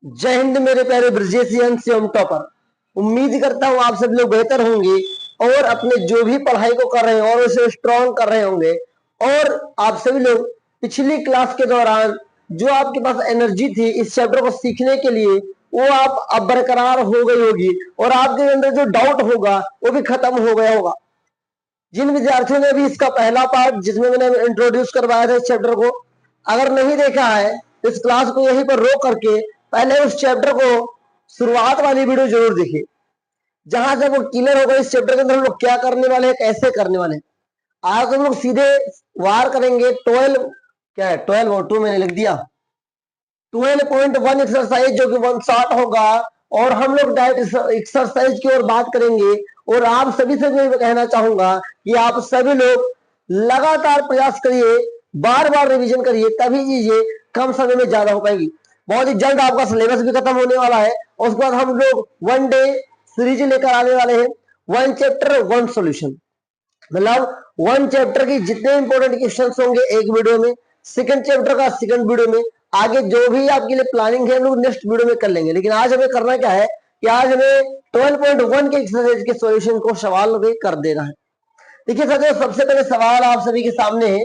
जय हिंद मेरे प्यारे ब्रजेशियन से हम टॉपर। उम्मीद करता हूँ आप सब लोग बेहतर होंगे और अपने जो भी पढ़ाई को कर रहे हैं और उसे स्ट्रॉन्ग कर रहे होंगे। और आप सभी लोग पिछली क्लास के दौरान जो आपके पास एनर्जी थी इस चैप्टर को सीखने के लिए वो आप अब बरकरार हो गई होगी और आपके अंदर जो डाउट होगा वो भी खत्म हो गया होगा। जिन विद्यार्थियों ने भी इसका पहला पार्ट जिसमें मैंने इंट्रोड्यूस करवाया था इस चैप्टर को अगर नहीं देखा है इस क्लास को यहीं पर रोक करके पहले उस चैप्टर को शुरुआत वाली वीडियो जरूर देखिए, जहां से वो क्लियर होगा इस चैप्टर के अंदर हम लोग क्या करने वाले हैं, कैसे करने वाले हैं। आज हम लोग सीधे वार करेंगे 12 क्या है 12 और 2 मैंने लिख दिया 12.1 एक्सरसाइज जो कि 1 शॉट होगा और हम लोग डायरेक्ट एक्सरसाइज की ओर बात करेंगे। और आप सभी से मैं कहना चाहूंगा कि आप सभी लोग लगातार प्रयास करिए, बार बार रिवीजन करिए, तभी चीजें कम समय में ज्यादा हो पाएगी। बहुत ही जल्द आपका सिलेबस भी खत्म होने वाला है और उसके बाद हम लोग 1 डे सीरीज लेकर आने वाले हैं। 1 चैप्टर 1 सॉल्यूशन, मतलब 1 चैप्टर की जितने इंपॉर्टेंट क्वेश्चन होंगे एक वीडियो में, सेकंड चैप्टर का सेकंड वीडियो में, आगे जो भी आपके लिए प्लानिंग है हम लोग नेक्स्ट वीडियो में कर लेंगे। लेकिन आज हमें करना क्या है कि आज हमें 12.1 के एक्सरसाइज के सॉल्यूशन को सवाल में कर देना है। देखिए साथियों, सबसे पहले सवाल आप सभी के सामने है।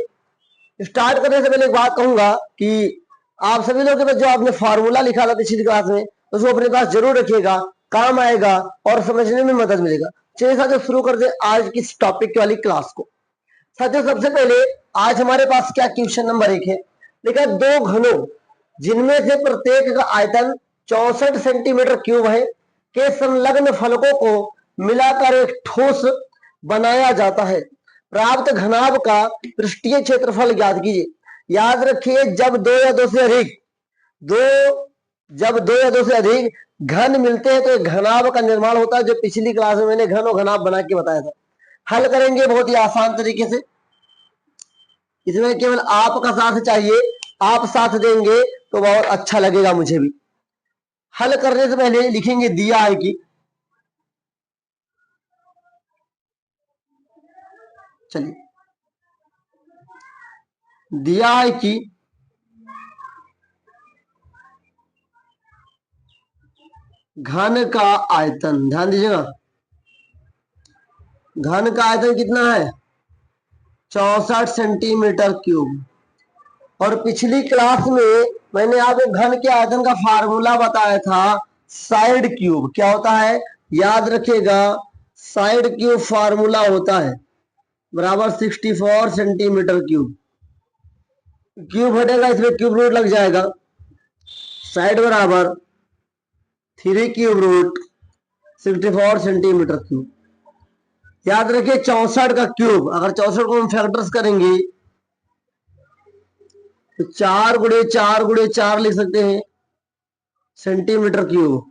स्टार्ट करने से पहले एक बात कहूंगा कि आप सभी लोगों के पास जो आपने फार्मूला लिखा था पिछली क्लास में उसको अपने पास जरूर रखिएगा, काम आएगा और समझने में मदद मिलेगा। चलिए साथियों शुरू कर दे आज की टॉपिक वाली क्लास को। साथियों सबसे पहले आज हमारे पास क्या क्वेश्चन नंबर 1 है, लिखा 2 घनों जिनमें से प्रत्येक का आयतन 64 सेंटीमीटर क्यूब है के संलग्न फलकों को मिलाकर एक ठोस बनाया जाता है। प्राप्त घनाभ का पृष्ठीय क्षेत्रफल ज्ञात कीजिए। याद रखिए जब दो या दो से अधिक घन मिलते हैं तो एक घनाभ का निर्माण होता है, जो पिछली क्लास में मैंने घन और घनाभ बना के बताया था। हल करेंगे बहुत ही आसान तरीके से, इसमें केवल आपका साथ चाहिए, आप साथ देंगे तो बहुत अच्छा लगेगा मुझे भी। हल करने से पहले लिखेंगे दिया है कि, चलिए दिया है कि घन का आयतन, ध्यान दीजिएगा, घन का आयतन कितना है 64 सेंटीमीटर क्यूब। और पिछली क्लास में मैंने आपको घन के आयतन का फार्मूला बताया था साइड क्यूब। क्या होता है याद रखिएगा, साइड क्यूब फार्मूला होता है बराबर 64 सेंटीमीटर क्यूब। क्यूब हटेगा इसमें क्यूब रूट लग जाएगा, साइड बराबर 3 क्यूब रूट 64 सेंटीमीटर क्यूब। याद रखिए 64 का क्यूब, अगर 64 को हम फैक्टर्स करेंगे तो 4 गुणे 4 गुणे 4 लिख सकते हैं सेंटीमीटर क्यूब।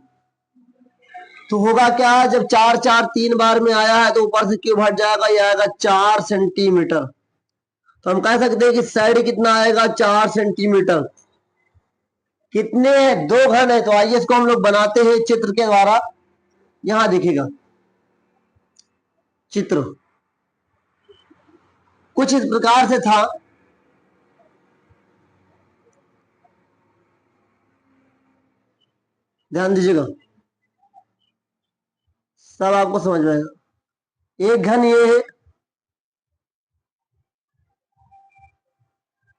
तो होगा क्या, जब 4 4 3 बार में आया है तो ऊपर से क्यूब हट जाएगा, ये आएगा 4 सेंटीमीटर। तो हम कह सकते हैं कि साइड कितना आएगा 4 सेंटीमीटर। कितने हैं 2 घन है, तो आइए इसको हम लोग बनाते हैं चित्र के द्वारा। यहां देखिएगा चित्र कुछ इस प्रकार से था। ध्यान दीजिएगा, सब आपको समझ में आएगा। एक घन ये है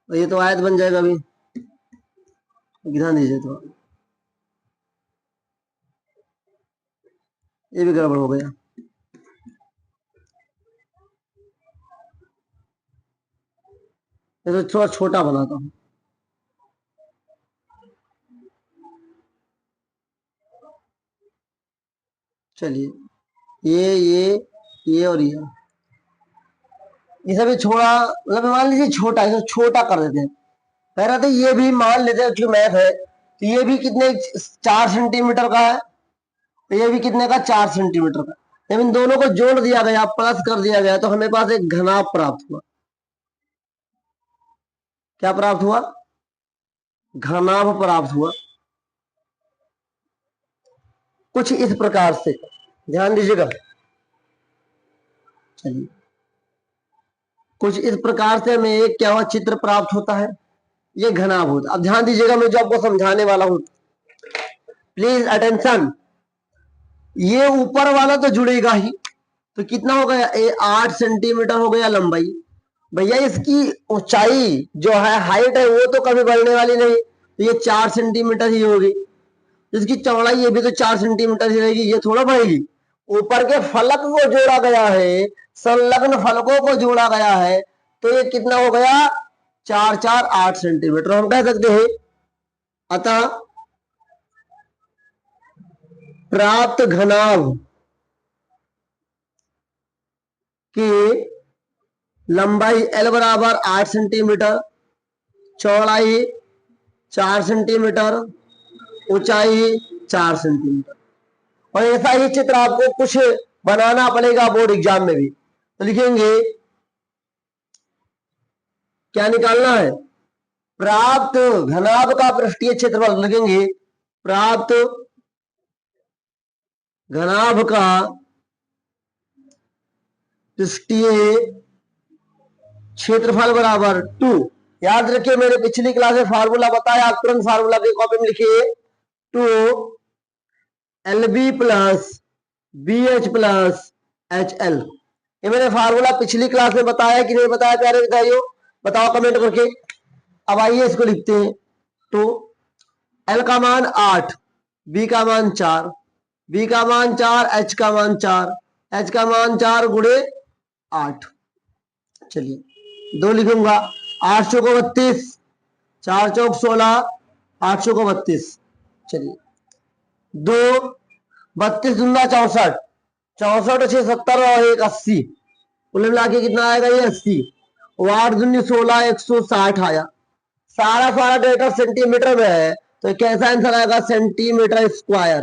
और ये तो आयत बन जाएगा अभी, ध्यान दीजिए। तो ये भी गड़बड़ हो गया, ये तो थोड़ा छोटा बनाता हूं। चलिए ये और ये सभी छोड़ा, मतलब मान लीजिए छोटा, इसे छोटा कर देते हैं। कह रहे थे ये भी मान लेते हैं क्योंकि मैथ है, तो ये भी कितने 4 सेंटीमीटर का है, तो ये भी कितने का 4 सेंटीमीटर का। जब इन दोनों को जोड़ दिया गया, प्लस कर दिया गया, तो हमें पास एक घनाभ प्राप्त हुआ। क्या प्राप्त हुआ, घनाभ प्राप्त हुआ। कुछ इस प्रकार से, ध्यान दीजिएगा। चलिए कुछ इस प्रकार से हमें एक क्या हुआ चित्र प्राप्त होता है, ये घनाभ होता है। अब ध्यान दीजिएगा मैं जो आपको समझाने वाला हूं, प्लीज अटेंशन, ये ऊपर वाला तो जुड़ेगा ही, तो कितना हो गया, 8 सेंटीमीटर हो गया लंबाई। भैया इसकी ऊंचाई जो है, हाइट है, वो तो कभी बढ़ने वाली नहीं, तो ये 4 सेंटीमीटर ही होगी। इसकी चौड़ाई ये भी तो 4 सेंटीमीटर ही रहेगी, ये थोड़ा बढ़ेगी। ऊपर के फलक को जोड़ा गया है, संलग्न फलकों को जोड़ा गया है, तो ये कितना हो गया, 4 4 8 सेंटीमीटर हम कह सकते हैं। अतः प्राप्त घनाभ की लंबाई L बराबर 8 सेंटीमीटर, चौड़ाई 4 सेंटीमीटर, ऊंचाई 4 सेंटीमीटर। और ऐसा ही चित्र आपको कुछ बनाना पड़ेगा बोर्ड एग्जाम में भी, तो लिखेंगे क्या निकालना है, प्राप्त घनाभ का पृष्ठीय क्षेत्रफल, लिखेंगे प्राप्त घनाभ का पृष्ठीय क्षेत्रफल बराबर 2। याद रखिए मैंने पिछली क्लास में फार्मूला बताया, आप तुरंत फार्मूला की कॉपी में लिखिए, 2 LB plus BH plus HL। ये मैंने फार्मूला पिछली क्लास में बताया कि नहीं बताया प्यारे विद्यार्थियों, बताओ कमेंट करके। अब आइए इसको लिखते हैं, तो L का मान 8, B का मान 4, B का मान 4, H का मान 4, H का मान 4 गुणे 8। चलिए 2 लिखूंगा, 8 चौको 32, 4 चौक 16, 8 चौको 32। चलिए 2 32 दूना 64, 64 6 70 और 1 80, कुल मिला के कितना आएगा ये 80। 8 दूनी 16, 160 आया। सारा डेटा सेंटीमीटर में है, तो कैसा आंसर आएगा, सेंटीमीटर स्क्वायर।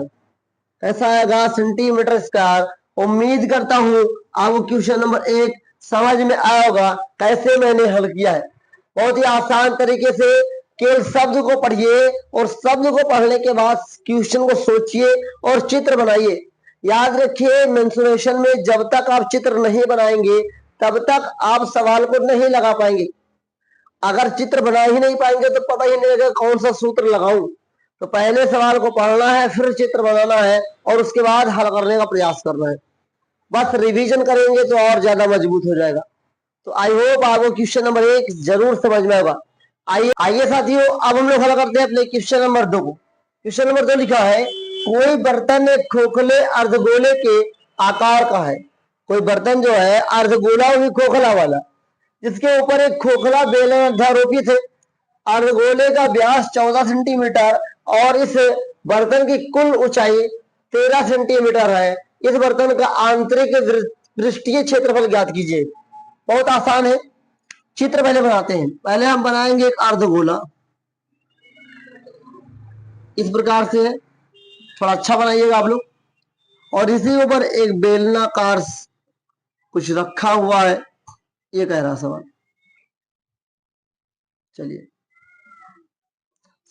कैसा आएगा, सेंटीमीटर स्क्वायर। उम्मीद करता हूं आपको क्वेश्चन नंबर 1 समझ में आया होगा, कैसे मैंने हल किया है। बहुत ही आसान तरीके से केवल शब्द को पढ़िए और शब्द को पढ़ने के बाद क्वेश्चन को सोचिए और चित्र बनाइए। याद रखिए मेंसुरेशन में जब तक आप चित्र नहीं बनाएंगे तब तक आप सवाल को नहीं लगा पाएंगे। अगर चित्र बना ही नहीं पाएंगे तो पता ही नहीं लगेगा कौन सा सूत्र लगाऊं। तो पहले सवाल को पढ़ना है, फिर चित्र बनाना है और उसके बाद हल करने का प्रयास करना है। बस रिवीजन करेंगे तो और ज्यादा मजबूत हो जाएगा। तो आई होप आपको क्वेश्चन नंबर 1 जरूर समझ में होगा। आइए साथियों, अब हम लोग हल करते हैं अपने क्वेश्चन नंबर 2 को। क्वेश्चन नंबर 2 लिखा है, कोई बर्तन एक खोखले अर्धगोले के आकार का है। कोई बर्तन जो है अर्धगोला और खोखला वाला, जिसके ऊपर एक खोखला बेलन अध्यारोपित है। अर्धगोले का व्यास 14 सेंटीमीटर और इस बर्तन की कुल ऊंचाई 13 सेंटीमीटर है। इस बर्तन का आंतरिक पृष्ठीय क्षेत्रफल ज्ञात कीजिए। बहुत आसान है, चित्र पहले बनाते हैं। पहले हम बनाएंगे एक अर्धगोला, इस प्रकार से, थोड़ा अच्छा बनाइएगा आप लोग। और इसी ऊपर एक बेलनाकार कुछ रखा हुआ है, ये कह रहा सवाल। चलिए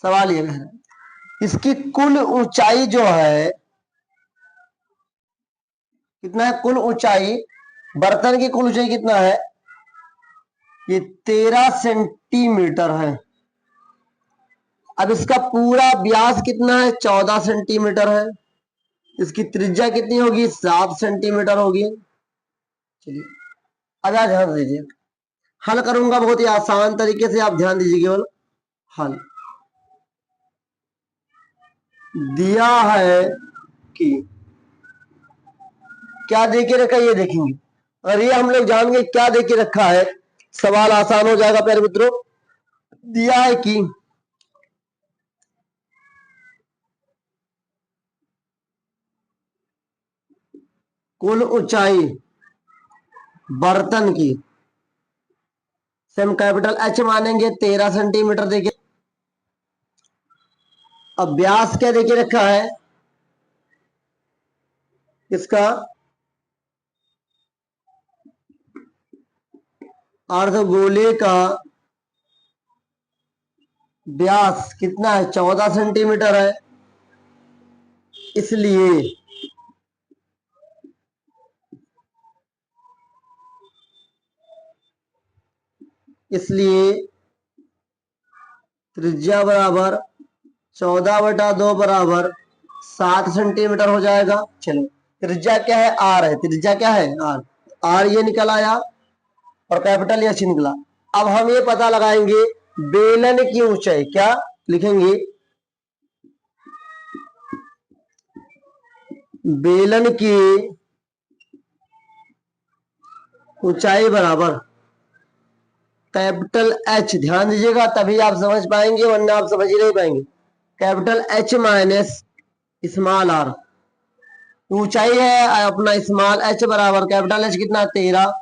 सवाल ये कह रहा है, इसकी कुल ऊंचाई जो है कितना है, कुल ऊंचाई, बर्तन की कुल ऊंचाई कितना है, ये 13 सेंटीमीटर है। अब इसका पूरा व्यास कितना है, 14 सेंटीमीटर है। इसकी त्रिज्या कितनी होगी, 7 सेंटीमीटर होगी। चलिए अब ध्यान दीजिए, हल करूंगा बहुत ही आसान तरीके से, आप ध्यान दीजिए केवल। हल दिया है कि क्या देके रखा है, ये देखेंगे। और ये हम लोग जानेंगे क्या देके रखा है, सवाल आसान हो जाएगा प्यारे मित्रों। दिया है कि कुल ऊंचाई बर्तन की, से हम कैपिटल H मानेंगे, 13 सेंटीमीटर देखिए। अब व्यास क्या देके रखा है इसका, अर्धगोले का व्यास कितना है, 14 सेंटीमीटर है। इसलिए त्रिज्या बराबर 14/2 बराबर 7 सेंटीमीटर हो जाएगा। चलो त्रिज्या क्या है, आर है, त्रिज्या क्या है, आर, आर ये निकल आया और कैपिटल एच निकला। अब हम ये पता लगाएंगे बेलन की ऊंचाई, क्या लिखेंगे, बेलन की ऊंचाई बराबर कैपिटल एच, ध्यान दीजिएगा तभी आप समझ पाएंगे वरना आप समझ ही नहीं पाएंगे। Capital H minus small R, ऊंचाई है अपना स्मॉल एच बराबर कैपिटल एच कितना 13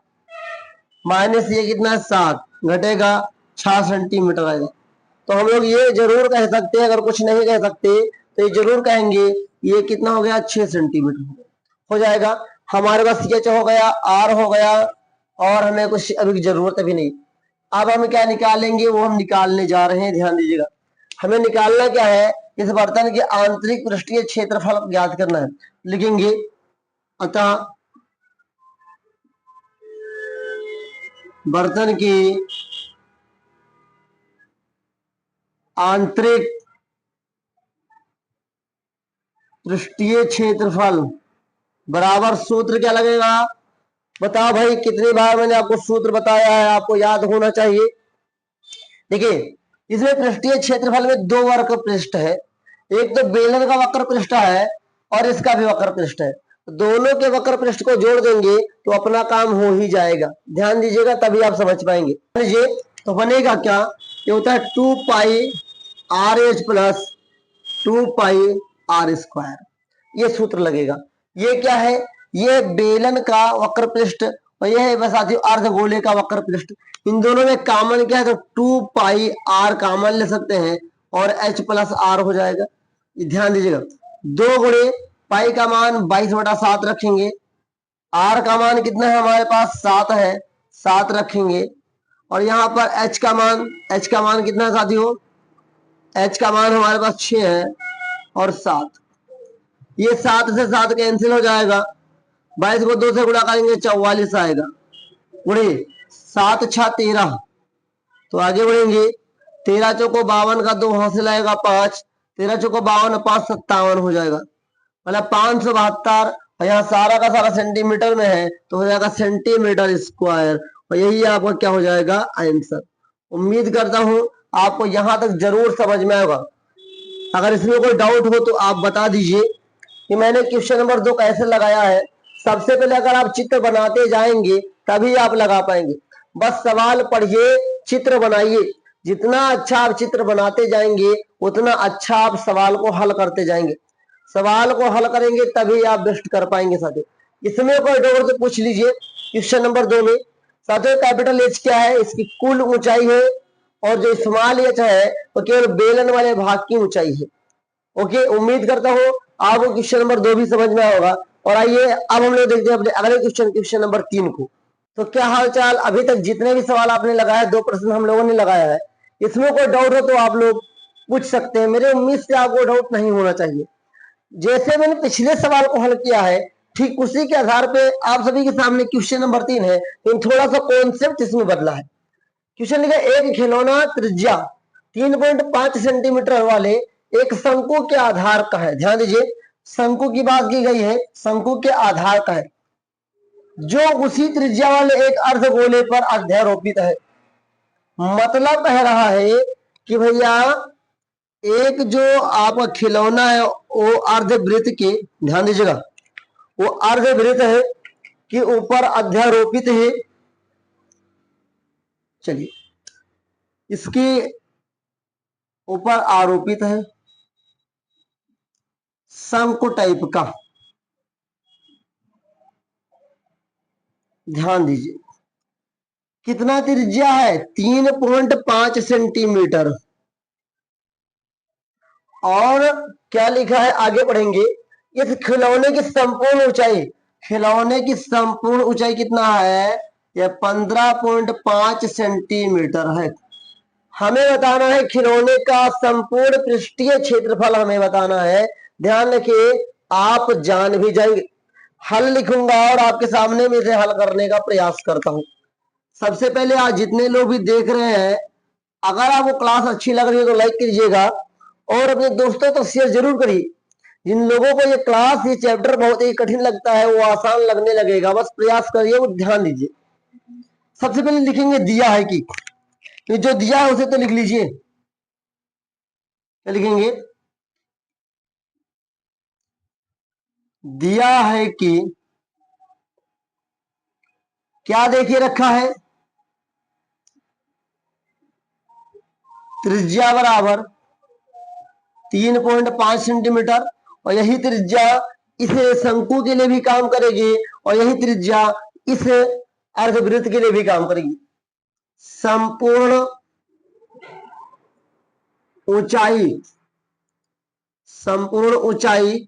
माइनस ये कितना 7 घटेगा 6 सेंटीमीटर आएगा। तो हम लोग ये जरूर कह सकते हैं, अगर कुछ नहीं कह सकते तो ये जरूर कहेंगे ये कितना हो गया 6 सेंटीमीटर हो जाएगा। हमारे पास एच हो गया, आर हो गया और हमें कुछ अभी जरूरत भी नहीं। अब हम क्या निकालेंगे वो हम निकालने जा रहे हैं, ध्यान दीजिएगा। हमें निकालना क्या है, इस बर्तन के आंतरिक पृष्ठीय क्षेत्रफल ज्ञात करना है। लिखेंगे अतः बर्तन की आंतरिक पृष्ठीय क्षेत्रफल बराबर सूत्र क्या लगेगा, बताओ भाई कितनी बार मैंने आपको सूत्र बताया है, आपको याद होना चाहिए। देखिए इसमें पृष्ठीय क्षेत्रफल में 2 वक्र पृष्ठ है, एक तो बेलन का वक्र पृष्ठ है और इसका भी वक्र पृष्ठ है। दोनों के वक्र पृष्ठ को जोड़ देंगे तो अपना काम हो ही जाएगा, ध्यान दीजिएगा तभी आप समझ पाएंगे। लीजिए तो बनेगा क्या, ये होता है 2 pi R H plus 2 pi R square, ये सूत्र लगेगा। ये क्या है, ये बेलन का वक्र पृष्ठ और यह है साथियों अर्धगोले का वक्र पृष्ठ। इन दोनों में कॉमन क्या है, तो 2 पाई आर कॉमन ले सकते हैं और एच प्लस आर हो जाएगा। ध्यान दीजिएगा 2 गुणे पाई का मान 22/7 रखेंगे, आर का मान कितना है हमारे पास 7 है, 7 रखेंगे और यहाँ पर एच का मान कितना है साथियों, एच का मान हमारे पास 6 है और 7, ये 7 से 7 कैंसिल हो जाएगा, 22 को 2 से गुणा करेंगे 44 आएगा, गुणे 7 6 13, तो आगे बढ़ेंगे 13 चौको 52 का 2 हासिल आएगा 5, 13 चौको 52 5 57 हो जाएगा, मतलब 572 और यहाँ सारा का सारा सेंटीमीटर में है तो हो जाएगा सेंटीमीटर स्क्वायर और यही आपका क्या हो जाएगा आंसर। उम्मीद करता हूं आपको यहां तक जरूर समझ में आएगा। अगर इसमें कोई डाउट हो तो आप बता दीजिए कि मैंने क्वेश्चन नंबर 2 कैसे लगाया है। सबसे पहले अगर आप चित्र बनाते जाएंगे तभी आप लगा पाएंगे, बस सवाल पढ़िए चित्र बनाइए, जितना अच्छा आप चित्र बनाते जाएंगे उतना अच्छा आप सवाल को हल करते जाएंगे, सवाल को हल करेंगे तभी आप बेस्ट कर पाएंगे। साथियों इसमें कोई डाउट तो पूछ लीजिए। क्वेश्चन नंबर 2 में साथियों कैपिटल एच क्या है, इसकी कुल ऊंचाई है और जो स्मॉल एच है वो केवल बेलन वाले भाग की ऊंचाई है। ओके, उम्मीद करता हूं आपको क्वेश्चन नंबर 2 भी समझ में होगा। और आइए अब हम लोग देखते हैं अपने अगले क्वेश्चन नंबर 3 को। तो क्या हाल चाल, अभी तक जितने भी सवाल आपने लगाया 2 प्रश्न हम लोगों ने लगाया है, इसमें कोई डाउट हो तो आप लोग पूछ सकते हैं, मेरे उम्मीद से आपको डाउट नहीं होना चाहिए। जैसे मैंने पिछले सवाल को हल किया है ठीक उसी के आधार पे आप सभी के सामने क्वेश्चन नंबर 3 है, लेकिन थोड़ा सा कॉन्सेप्ट इसमें बदला है। क्वेश्चन लिखा एक खिलौना त्रिज्या 3.5 सेंटीमीटर वाले एक शंकु के आधार का है। ध्यान दीजिए शंकु की बात की गई है, शंकु के आधार का है जो उसी त्रिज्या वाले एक अर्धगोले पर अध्यारोपित है। मतलब कह रहा है कि भैया एक जो आपका खिलौना है वो अर्धवृत्त के, ध्यान दीजिएगा वो अर्धवृत्त है कि ऊपर अध्यारोपित है, चलिए इसके ऊपर आरोपित है शंकु टाइप का। ध्यान दीजिए कितना त्रिज्या है 3.5 सेंटीमीटर और क्या लिखा है आगे पढ़ेंगे। इस खिलौने की संपूर्ण ऊंचाई, खिलौने की संपूर्ण ऊंचाई कितना है, यह 15.5 सेंटीमीटर है। हमें बताना है खिलौने का संपूर्ण पृष्ठीय क्षेत्रफल हमें बताना है। ध्यान रखिए आप जान भी जाएंगे, हल लिखूंगा और आपके सामने में इसे हल करने का प्रयास करता हूं। सबसे पहले आज जितने लोग भी देख रहे हैं, अगर आपको क्लास अच्छी लग रही है तो लाइक कीजिएगा और अपने दोस्तों तक शेयर जरूर करिए जिन लोगों को ये क्लास ये चैप्टर बहुत ही कठिन लगता है वो आसान लगने लगेगा, बस प्रयास करिए, वो ध्यान दीजिए। सबसे पहले लिखेंगे दिया है कि, तो जो दिया है उसे तो लिख लीजिए। क्या लिखेंगे? दिया है कि क्या देखिए रखा है, त्रिज्या बराबर 3.5 सेंटीमीटर, और यही त्रिज्या इस शंकु के लिए भी काम करेगी और यही त्रिज्या इस अर्धवृत्त के लिए भी काम करेगी। संपूर्ण ऊंचाई, संपूर्ण ऊंचाई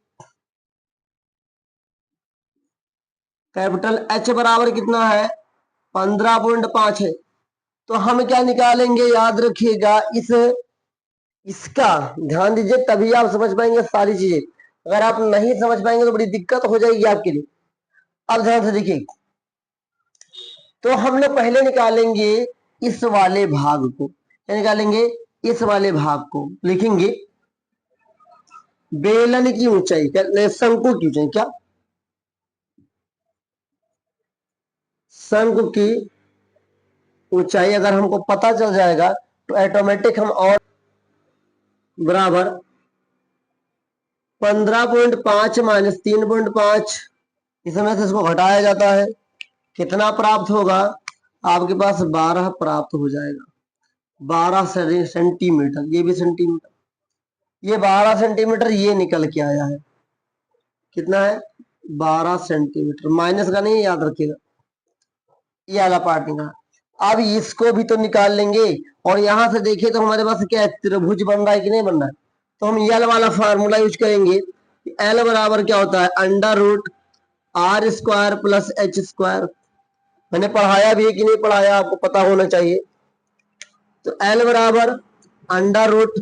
कैपिटल एच बराबर कितना है? 15.5 है। तो हम क्या निकालेंगे, याद रखिएगा, इसका ध्यान दीजिए, तभी आप समझ पाएंगे सारी चीजें। अगर आप नहीं समझ पाएंगे तो बड़ी दिक्कत हो जाएगी आपके लिए। अब ध्यान से देखिए, तो हम लोग पहले निकालेंगे इस वाले भाग को। क्या निकालेंगे? इस वाले भाग को लिखेंगे बेलन की ऊंचाई, क्या शंकु की ऊंचाई, क्या शंकु की ऊंचाई अगर हमको पता चल जाएगा तो ऑटोमेटिक हम और बराबर 15.5 माइनस 3.5, इसमें से इसको घटाया जाता है, कितना प्राप्त होगा? आपके पास 12 प्राप्त हो जाएगा। 12 सेंटीमीटर, ये भी सेंटीमीटर, ये 12 सेंटीमीटर ये निकल के आया है। कितना है? 12 सेंटीमीटर। माइनस का नहीं, याद रखिएगा, ये वाला पार्ट निकाल। अब इसको भी तो निकाल लेंगे, और यहां से देखिए तो हमारे पास क्या है, त्रिभुज बन रहा है कि नहीं बन रहा है? तो हम एल वाला फार्मूला यूज करेंगे। एल बराबर क्या होता है? Under root R square plus H square. मैंने पढ़ाया भी है कि नहीं पढ़ाया, आपको पता होना चाहिए। तो एल बराबर अंडर रूट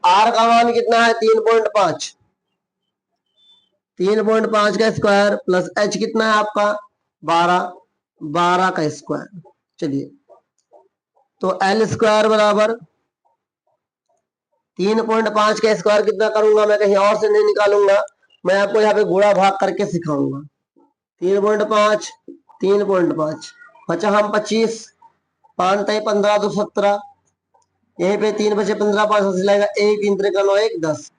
आर का मान कितना है? 3.5, 3.5 का स्क्वायर प्लस एच कितना है आपका? 12, 12 का स्क्वायर। चलिए, तो एल स्क्वायर बराबर 3.5 का स्क्वायर कितना करूंगा मैं, कहीं और से नहीं निकालूंगा, मैं आपको यहाँ पे गुणा भाग करके सिखाऊंगा। 3.5, 3.5 बचा हम 25, 5 तय 15 तो 17, यहीं पे 3 बचे 15, 5 से लगेगा 1, 3 3 9 1 10,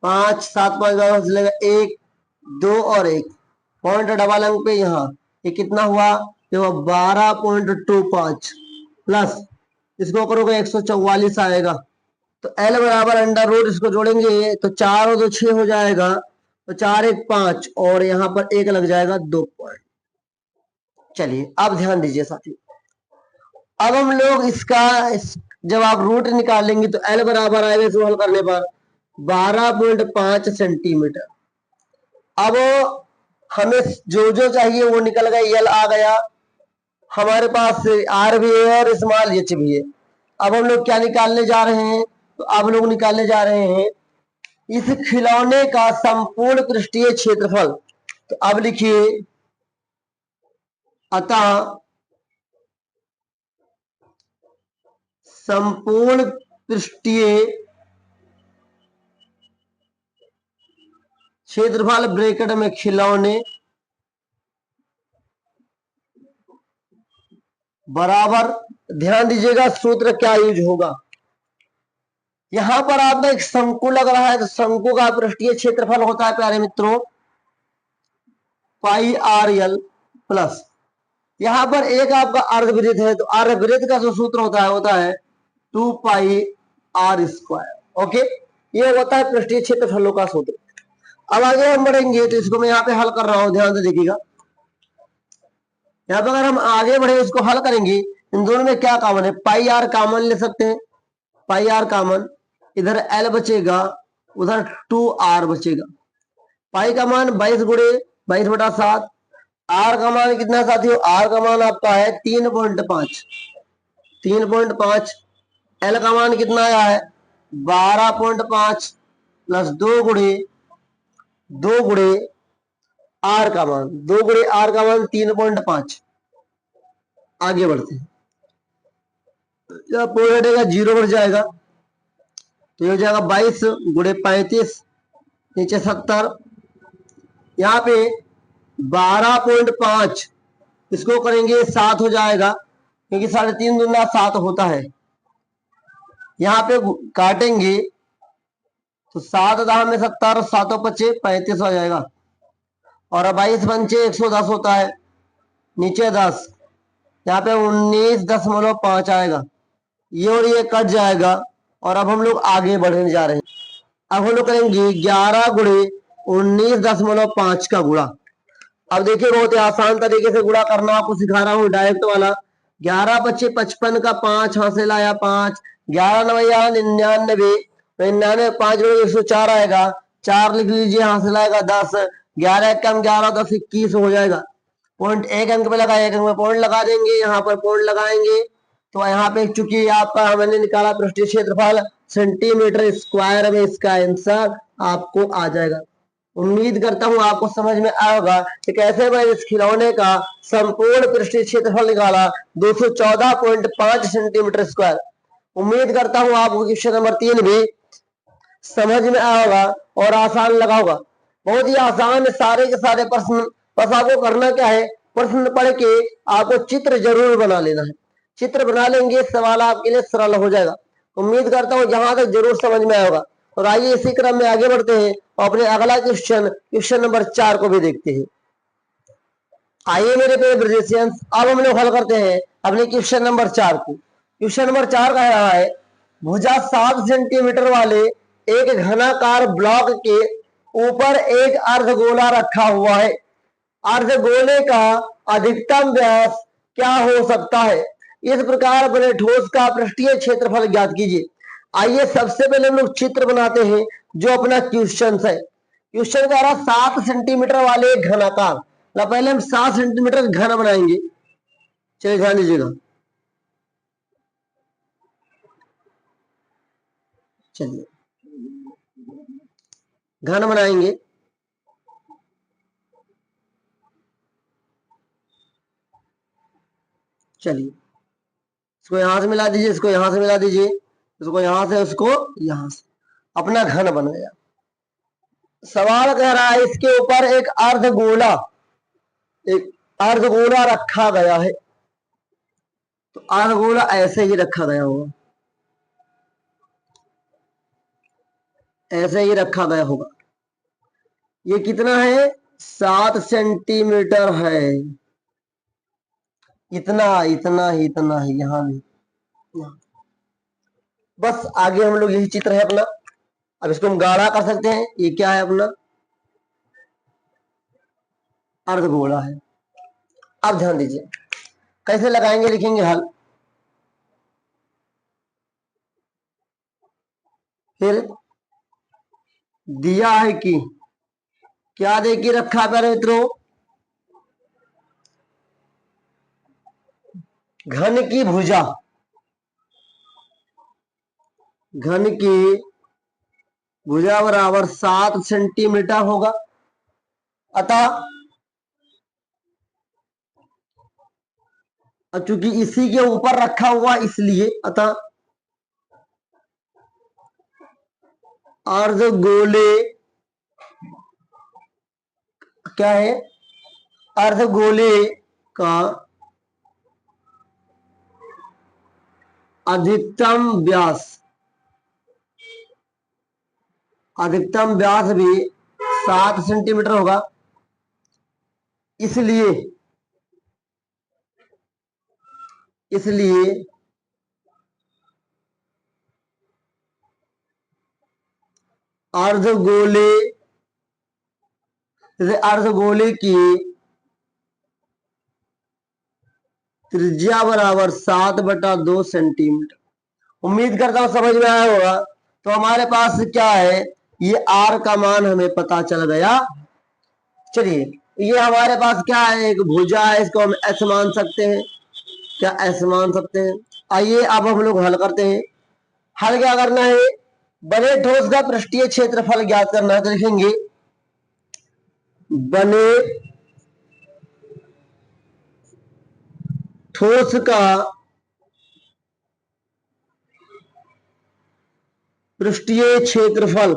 5 7 5 12 से लगेगा 1 2 और 1 पॉइंट डबल अंक पे यहाँ ये कितना हुआ? ये हुआ 12.25 प्लस इसको करोगे 144 आएगा। तो एल बराबर अंडर रूट, इसको जोड़ेंगे तो 4 और 2 6 हो जाएगा, तो 4 1 5 और यहाँ पर 1 लग जाएगा 2 पॉइंट। चलिए अब ध्यान दीजिए साथियों, अब हम लोग जब आप रूट निकालेंगे तो एल बराबर आएगा इसको हल करने पर 12.5 सेंटीमीटर। अब हमें जो जो चाहिए वो निकल गया, एल आ गया हमारे पास, आर भी है और स्मॉल एच भी है। अब हम लोग क्या निकालने जा रहे हैं? तो अब लोग निकालने जा रहे हैं इस खिलौने का संपूर्ण पृष्ठीय क्षेत्रफल। तो अब लिखिए, अतः संपूर्ण पृष्ठीय क्षेत्रफल ब्रैकेट में खिलौने बराबर, ध्यान दीजिएगा सूत्र क्या यूज होगा। यहां पर आपका एक शंकु लग रहा है, तो शंकु का पृष्ठीय क्षेत्रफल होता है प्यारे मित्रों पाई आर एल प्लस, यहां पर एक आपका अर्धवृत्त है, तो अर्धवृत्त का जो सूत्र होता है 2 पाई आर स्क्वायर। ओके, ये होता है पृष्ठीय क्षेत्रफलों का सूत्र। अब आगे हम बढ़ेंगे, तो इसको मैं यहाँ पे हल कर रहा हूं, ध्यान से देखिएगा। यहाँ पे अगर हम आगे बढ़े इसको हल करेंगे, इन दोनों में क्या कॉमन है? पाई आर कॉमन ले सकते हैं, पाई आर कॉमन, इधर एल बचेगा, उधर 2 आर बचेगा। पाई का मान 22 गुणे 22/7, आर का मान कितना साथियों? आर का मान आपका है 3.5, 3.5, एल का मान कितना आया है? 12.5 प्लस 2 गुणे आर का मान, 2 गुणे आर का मान 3.5। आगे बढ़ते हैं, जब हटेगा 0 बढ़ जाएगा, तो ये हो जाएगा 22 गुणे 35 नीचे 70, यहाँ पे 12.5, इसको करेंगे 7 हो जाएगा, क्योंकि 3.5 दूना 7 होता है। यहाँ पे काटेंगे तो 7 दाम में 70, 7 पचे 35 हो जाएगा, और 22 पंचे 110 होता है, नीचे 10, यहाँ पे 19.5 आएगा, ये और ये कट जाएगा। और अब हम लोग आगे बढ़ने जा रहे हैं। अब हम लोग करेंगे 11 गुणे 19.5 का गुणा। अब देखिए बहुत ही आसान तरीके से गुणा करना आपको सिखा रहा हूँ, डायरेक्ट वाला। 11 पच्चे 55 का 5 हासिल लाया 5, 11 नवैया 99, 99 5 बजे 104 आएगा, 4 लिख लीजिए, हासिल आएगा 10, 11 कम 11 10 21 हो जाएगा। पॉइंट एक अंक पे लगा, एक अंक में पॉइंट लगा देंगे, यहाँ पर पॉइंट लगाएंगे तो यहाँ पे चूंकि आपका हमने निकाला पृष्ठीय क्षेत्रफल सेंटीमीटर स्क्वायर में, इसका आंसर आपको आ जाएगा। उम्मीद करता हूं आपको समझ में आएगा कि कैसे मैं इस खिलौने का संपूर्ण पृष्ठीय क्षेत्रफल निकाला 214.5 सेंटीमीटर स्क्वायर। उम्मीद करता हूं आपको क्वेश्चन नंबर 3 भी समझ में आएगा और आसान लगा होगा। बहुत ही आसान है सारे के सारे प्रश्न। बस आपको करना क्या है, प्रश्न पढ़ के आपको चित्र जरूर बना लेना है। चित्र बना लेंगे, सवाल आपके लिए सरल हो जाएगा। उम्मीद करता हूं यहां तक जरूर समझ में आएगा। और आइए इसी क्रम में आगे बढ़ते हैं और अपने अगला क्वेश्चन नंबर 4 को भी देखते हैं। आइए मेरे प्यारे ब्रजेशियंस, अब हम लोग हल करते हैं अपने क्वेश्चन नंबर 4 को। क्वेश्चन नंबर 4 कह रहा है, भुजा 7 सेंटीमीटर वाले एक घनाकार ब्लॉक के ऊपर एक अर्धगोला रखा हुआ है। अर्धगोले का अधिकतम व्यास क्या हो सकता है? इस प्रकार बने ठोस का पृष्ठीय क्षेत्रफल ज्ञात कीजिए। आइए सबसे पहले हम लोग चित्र बनाते हैं जो अपना क्वेश्चन है। क्वेश्चन कह रहा 7 सेंटीमीटर वाले एक घनाकार, पहले हम 7 सेंटीमीटर घन बनाएंगे। चलिए ध्यान दीजिएगा, चलिए घन बनाएंगे। चलिए इसको यहां से मिला दीजिए, इसको यहां से मिला दीजिए, इसको यहां से, उसको यहां से, अपना घन बन गया। सवाल कह रहा है इसके ऊपर एक अर्धगोला रखा गया है। तो अर्धगोला ऐसे ही रखा गया होगा, ऐसे ही रखा गया होगा। ये कितना है? 7 सेंटीमीटर है। इतना इतना ही, इतना ही, यहां भी। बस आगे हम लोग यही चित्र है अपना। अब इसको हम गाढ़ा कर सकते हैं। ये क्या है? अपना अर्धगोला है। अब ध्यान दीजिए कैसे लगाएंगे, लिखेंगे हल। फिर दिया है कि क्या दे के रखा है प्यारे मित्रों? घन की भुजा, घन की भुजा बराबर 7 सेंटीमीटर होगा। अतः चूंकि इसी के ऊपर रखा हुआ इसलिए अतः अर्धगोले क्या है? अर्धगोले का अधिकतम व्यास, अधिकतम व्यास भी 7 सेंटीमीटर होगा। इसलिए अर्धगोले, अर्धगोले की त्रिज्या बराबर 7/2 सेंटीमीटर। उम्मीद करता हूं समझ में आया होगा। तो हमारे पास क्या है? ये आर का मान हमें पता चल गया। चलिए ये हमारे पास क्या है? एक भुजा है, इसको हम एस मान सकते हैं। क्या एस मान सकते हैं? आइए अब हम लोग हल करते हैं। हल क्या करना है? बने ठोस का पृष्ठीय क्षेत्रफल ज्ञात करना है। तो लिखेंगे बने ठोस का पृष्ठीय क्षेत्रफल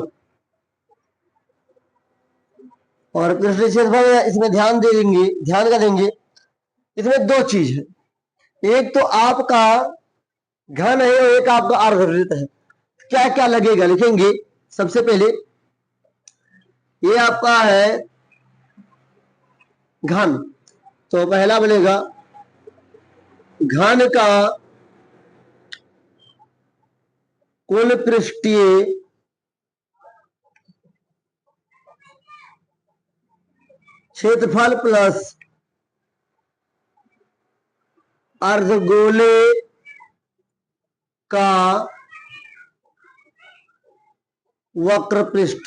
और पृष्ठ क्षेत्रफल इसमें ध्यान का देंगे, इसमें दो चीज है, एक तो आपका घन है और एक आपका अर्धवृत्त है। क्या क्या लगेगा लिखेंगे। सबसे पहले ये आपका है घन, तो पहला बनेगा घन का कुल पृष्ठीय क्षेत्रफल प्लस अर्धगोले का वक्र पृष्ठ।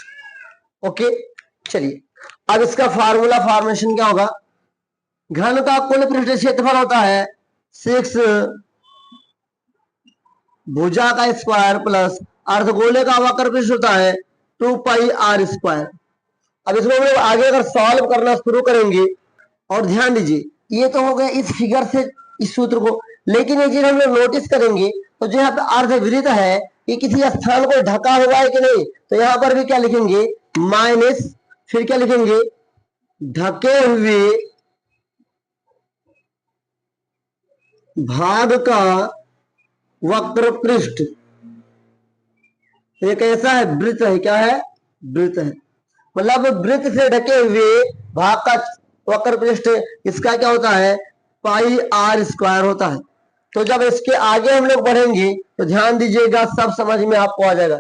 ओके, चलिए अब इसका फॉर्मेशन क्या होगा। घन का कुल पृष्ठ क्षेत्रफल होता है 6 भुजा का स्क्वायर प्लस अर्धगोले का वक्र पृष्ठ होता है 2 पाई आर स्क्वायर। अब इसको हम लोग आगे अगर सॉल्व करना शुरू करेंगे, और ध्यान दीजिए ये तो हो गया इस फिगर से इस सूत्र को, लेकिन ये चीज हम लोग नोटिस करेंगे तो जो यहाँ पे अर्धवृत्त है ये किसी स्थान को ढका हुआ है कि नहीं, तो यहाँ पर भी क्या लिखेंगे माइनस, फिर क्या लिखेंगे ढके हुए भाग का वक्र पृष्ठ। ये कैसा है, वृत्त है, क्या है वृत्त है, मतलब वृत्त से ढके हुए भाग का वक्र पृष्ठ, इसका क्या होता है पाई आर स्क्वायर होता है। तो जब इसके आगे हम लोग बढ़ेंगे तो ध्यान दीजिएगा सब समझ में आपको आ जाएगा।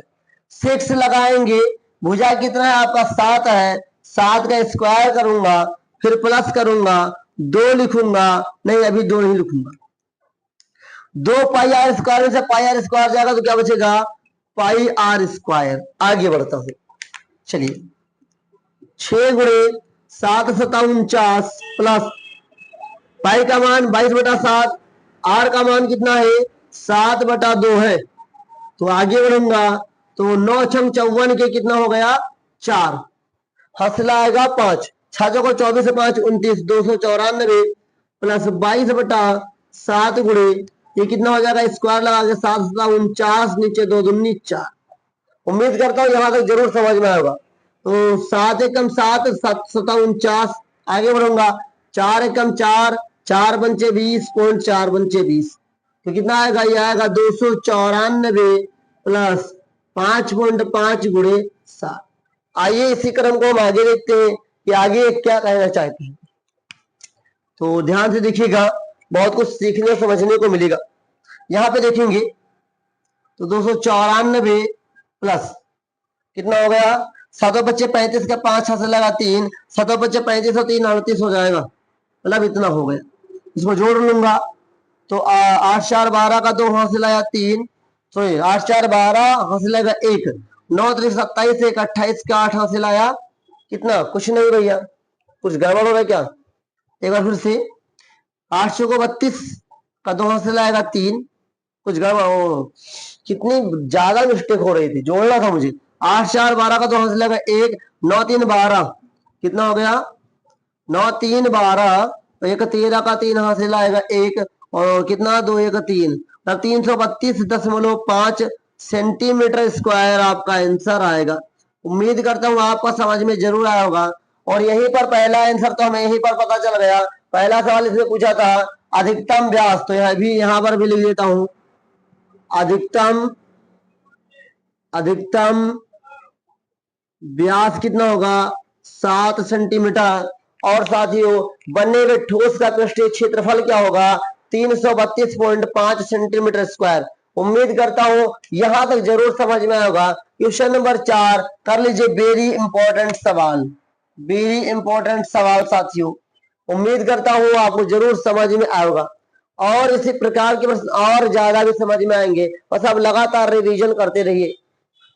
6 लगाएंगे, भुजा कितना है आपका 7 है, 7 का स्क्वायर करूंगा, फिर प्लस करूंगा, 2 लिखूंगा, नहीं अभी 2 नहीं लिखूंगा, 2 पाई आर स्क्वायर से पाई आर स्क्वायर जाएगा तो क्या बचेगा पाई आर स्क्वायर। आगे बढ़ता हूं, चलिए 6 गुणे 7 सता 49 प्लस पाई का मान 22/7, आर का मान कितना है 7/2 है। तो आगे बढ़ूंगा तो 9 छंग 54 के कितना हो गया 4, हंसला आएगा 5, 6 को 24 से 5 29, 294 प्लस 22/7 गुणे ये कितना हो जाएगा स्क्वायर लगा के 7 सता 49, नीचे 2 दूनी 4। उम्मीद करता हूं यहां तक जरूर समझ में आएगा। तो 7 एकम 7, 7 सता 49, आगे बढ़ूंगा 4 एकम 4, 4 पंचे 20, 4 पंचे 20, तो कितना आएगा ये आएगा 294 प्लस 5.5 गुणे 7। आइए इसी क्रम को हम आगे देखते हैं कि आगे क्या कहना चाहते हैं। तो ध्यान से देखिएगा, बहुत कुछ सीखने समझने को मिलेगा। यहां पे देखेंगे तो 294 प्लस कितना हो गया 7 बच्चे 35 का 5 हाथ से लगा 3, 7 बच्चे 35 और 3 38 हो जाएगा, मतलब इतना हो गया। इसको जोड़ लूंगा तो 8 4 12 का 2 हाथ से लाया 3, सॉरी 8 4 12 हाथ से लगा 1, 9 3 27 1 28 का 8 हाथ से लाया कितना, कुछ नहीं भैया, कुछ गड़बड़ हो रहा है क्या, एक बार फिर से 8 6 को 32 का 2 हाथ से लाएगा 3, कुछ गड़बड़ हो, कितनी ज्यादा मिस्टेक हो रही थी, जोड़ना था मुझे। 8 4 12 का 2 हाथ से लगा 1, 9 3 12 कितना हो गया 9 3 12, 1 13 का 3 हाथ से लाएगा 1, और कितना 2 1 3, तब 332.5 सेंटीमीटर स्क्वायर आपका आंसर आएगा। उम्मीद करता हूँ आपका समझ में जरूर आया होगा। और यहीं पर पहला आंसर तो हमें यहीं पर पता चल गया। पहला सवाल इसमें पूछा था अधिकतम व्यास, तो यहाँ पर भी लिख देता हूं अधिकतम व्यास कितना होगा 7 सेंटीमीटर, और साथियों बनने में ठोस का पृष्ठीय क्षेत्रफल क्या होगा 332.5 सेंटीमीटर स्क्वायर। उम्मीद करता हूं यहां तक जरूर समझ में आएगा। क्वेश्चन नंबर 4 कर लीजिए, वेरी इंपॉर्टेंट सवाल साथियों, उम्मीद करता हूं आपको जरूर समझ में आएगा, और इसी प्रकार के प्रश्न और ज्यादा भी समझ में आएंगे, बस आप लगातार रिवीजन करते रहिए।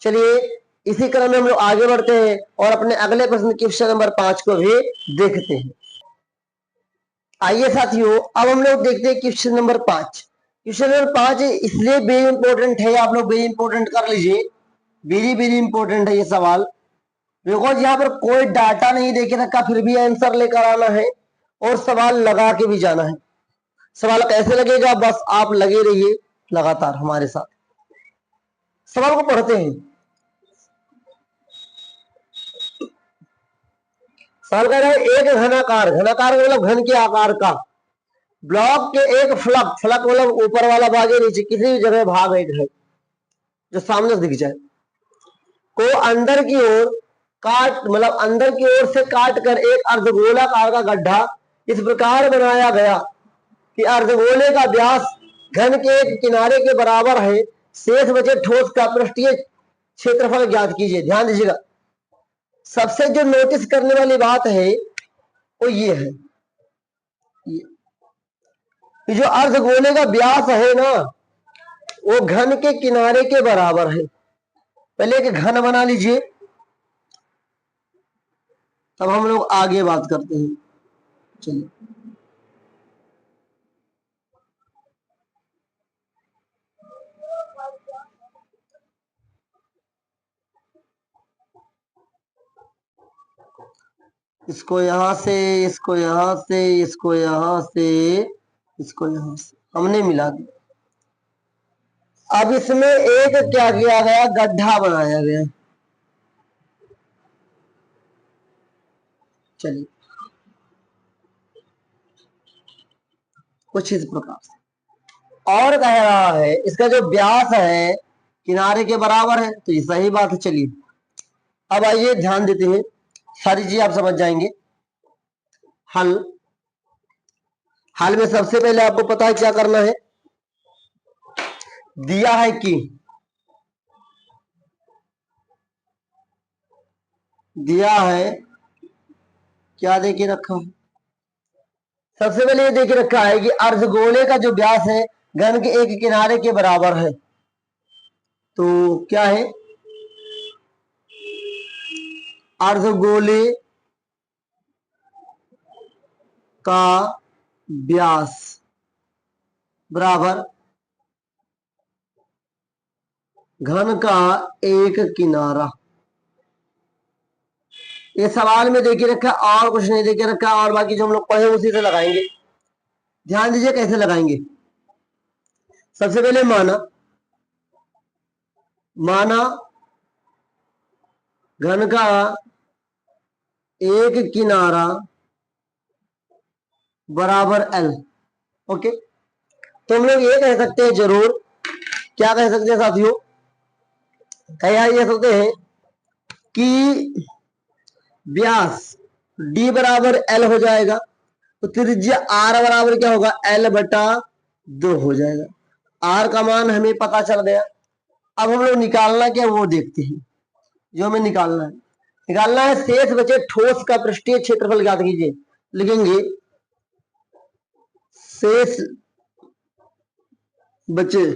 चलिए इसी क्रम में हम लोग आगे बढ़ते हैं और अपने अगले प्रश्न क्वेश्चन नंबर 5 को भी देखते हैं। आइए साथियों अब हम लोग देखते हैं क्वेश्चन नंबर 5। क्वेश्चन नंबर 5 इसलिए वेरी इंपॉर्टेंट है, आप लोग वेरी इंपॉर्टेंट कर लीजिए, वेरी इंपॉर्टेंट है ये सवाल, बिकॉज यहाँ पर कोई डाटा नहीं देके रखा, फिर भी आंसर लेकर आना है और सवाल लगा के भी जाना है। सवाल कैसे लगेगा, बस आप लगे रहिए लगातार हमारे साथ। सवाल को पढ़ते हैं। सवाल कह रहा है एक घनाकार, घनाकार मतलब घन के आकार का ब्लॉक के एक फलक, फलक मतलब ऊपर वाला भाग या नीचे किसी भी जगह भाग एक है जो सामने से दिख जाए, को अंदर की ओर काट मतलब अंदर की ओर से काट कर एक अर्धगोलाकार का गड्ढा इस प्रकार बनाया गया कि अर्धगोले का व्यास घन के एक किनारे के बराबर है, शेष बचे ठोस का पृष्ठीय क्षेत्रफल ज्ञात कीजिए। ध्यान दीजिएगा, सबसे जो नोटिस करने वाली बात है वो ये है, ये जो अर्धगोले का व्यास है ना वो घन के किनारे के बराबर है। पहले एक घन बना लीजिए, तब हम लोग आगे बात करते हैं। चलिए, इसको यहां से, इसको यहां से, इसको यहां से, इसको यहां से हमने मिला दिया। अब इसमें एक क्या किया गया, गड्ढा बनाया गया। चलिए, कुछ इस प्रकार से और कह रहा है इसका जो व्यास है किनारे के बराबर है, तो ये सही बात है। चलिए अब आइए ध्यान देते हैं, सारी चीजें आप समझ जाएंगे। हल, हल में सबसे पहले आपको पता है क्या करना है, दिया है कि दिया है क्या देके रखा है, सबसे पहले ये देके रखा है कि अर्धगोले का जो व्यास है घन के एक किनारे के बराबर है। तो क्या है, अर्धगोले का व्यास बराबर घन का एक किनारा। ये सवाल में देके रखा, और कुछ नहीं देके रखा, और बाकी जो हम लोग पढ़े उसी से लगाएंगे। ध्यान दीजिए कैसे लगाएंगे। सबसे पहले माना, माना घन का एक किनारा बराबर L। ओके, तो हम लोग ये कह सकते हैं, जरूर क्या कह सकते हैं साथियों, कह ये सकते हैं कि व्यास D बराबर L हो जाएगा, तो त्रिज्या R बराबर क्या होगा, L बटा 2 हो जाएगा। R का मान हमें पता चल गया। अब हम लोग निकालना क्या वो देखते हैं, जो हमें निकालना है, निकालना है शेष बचे ठोस का पृष्ठीय क्षेत्रफल ज्ञात कीजिए। लिखेंगे शेष बचे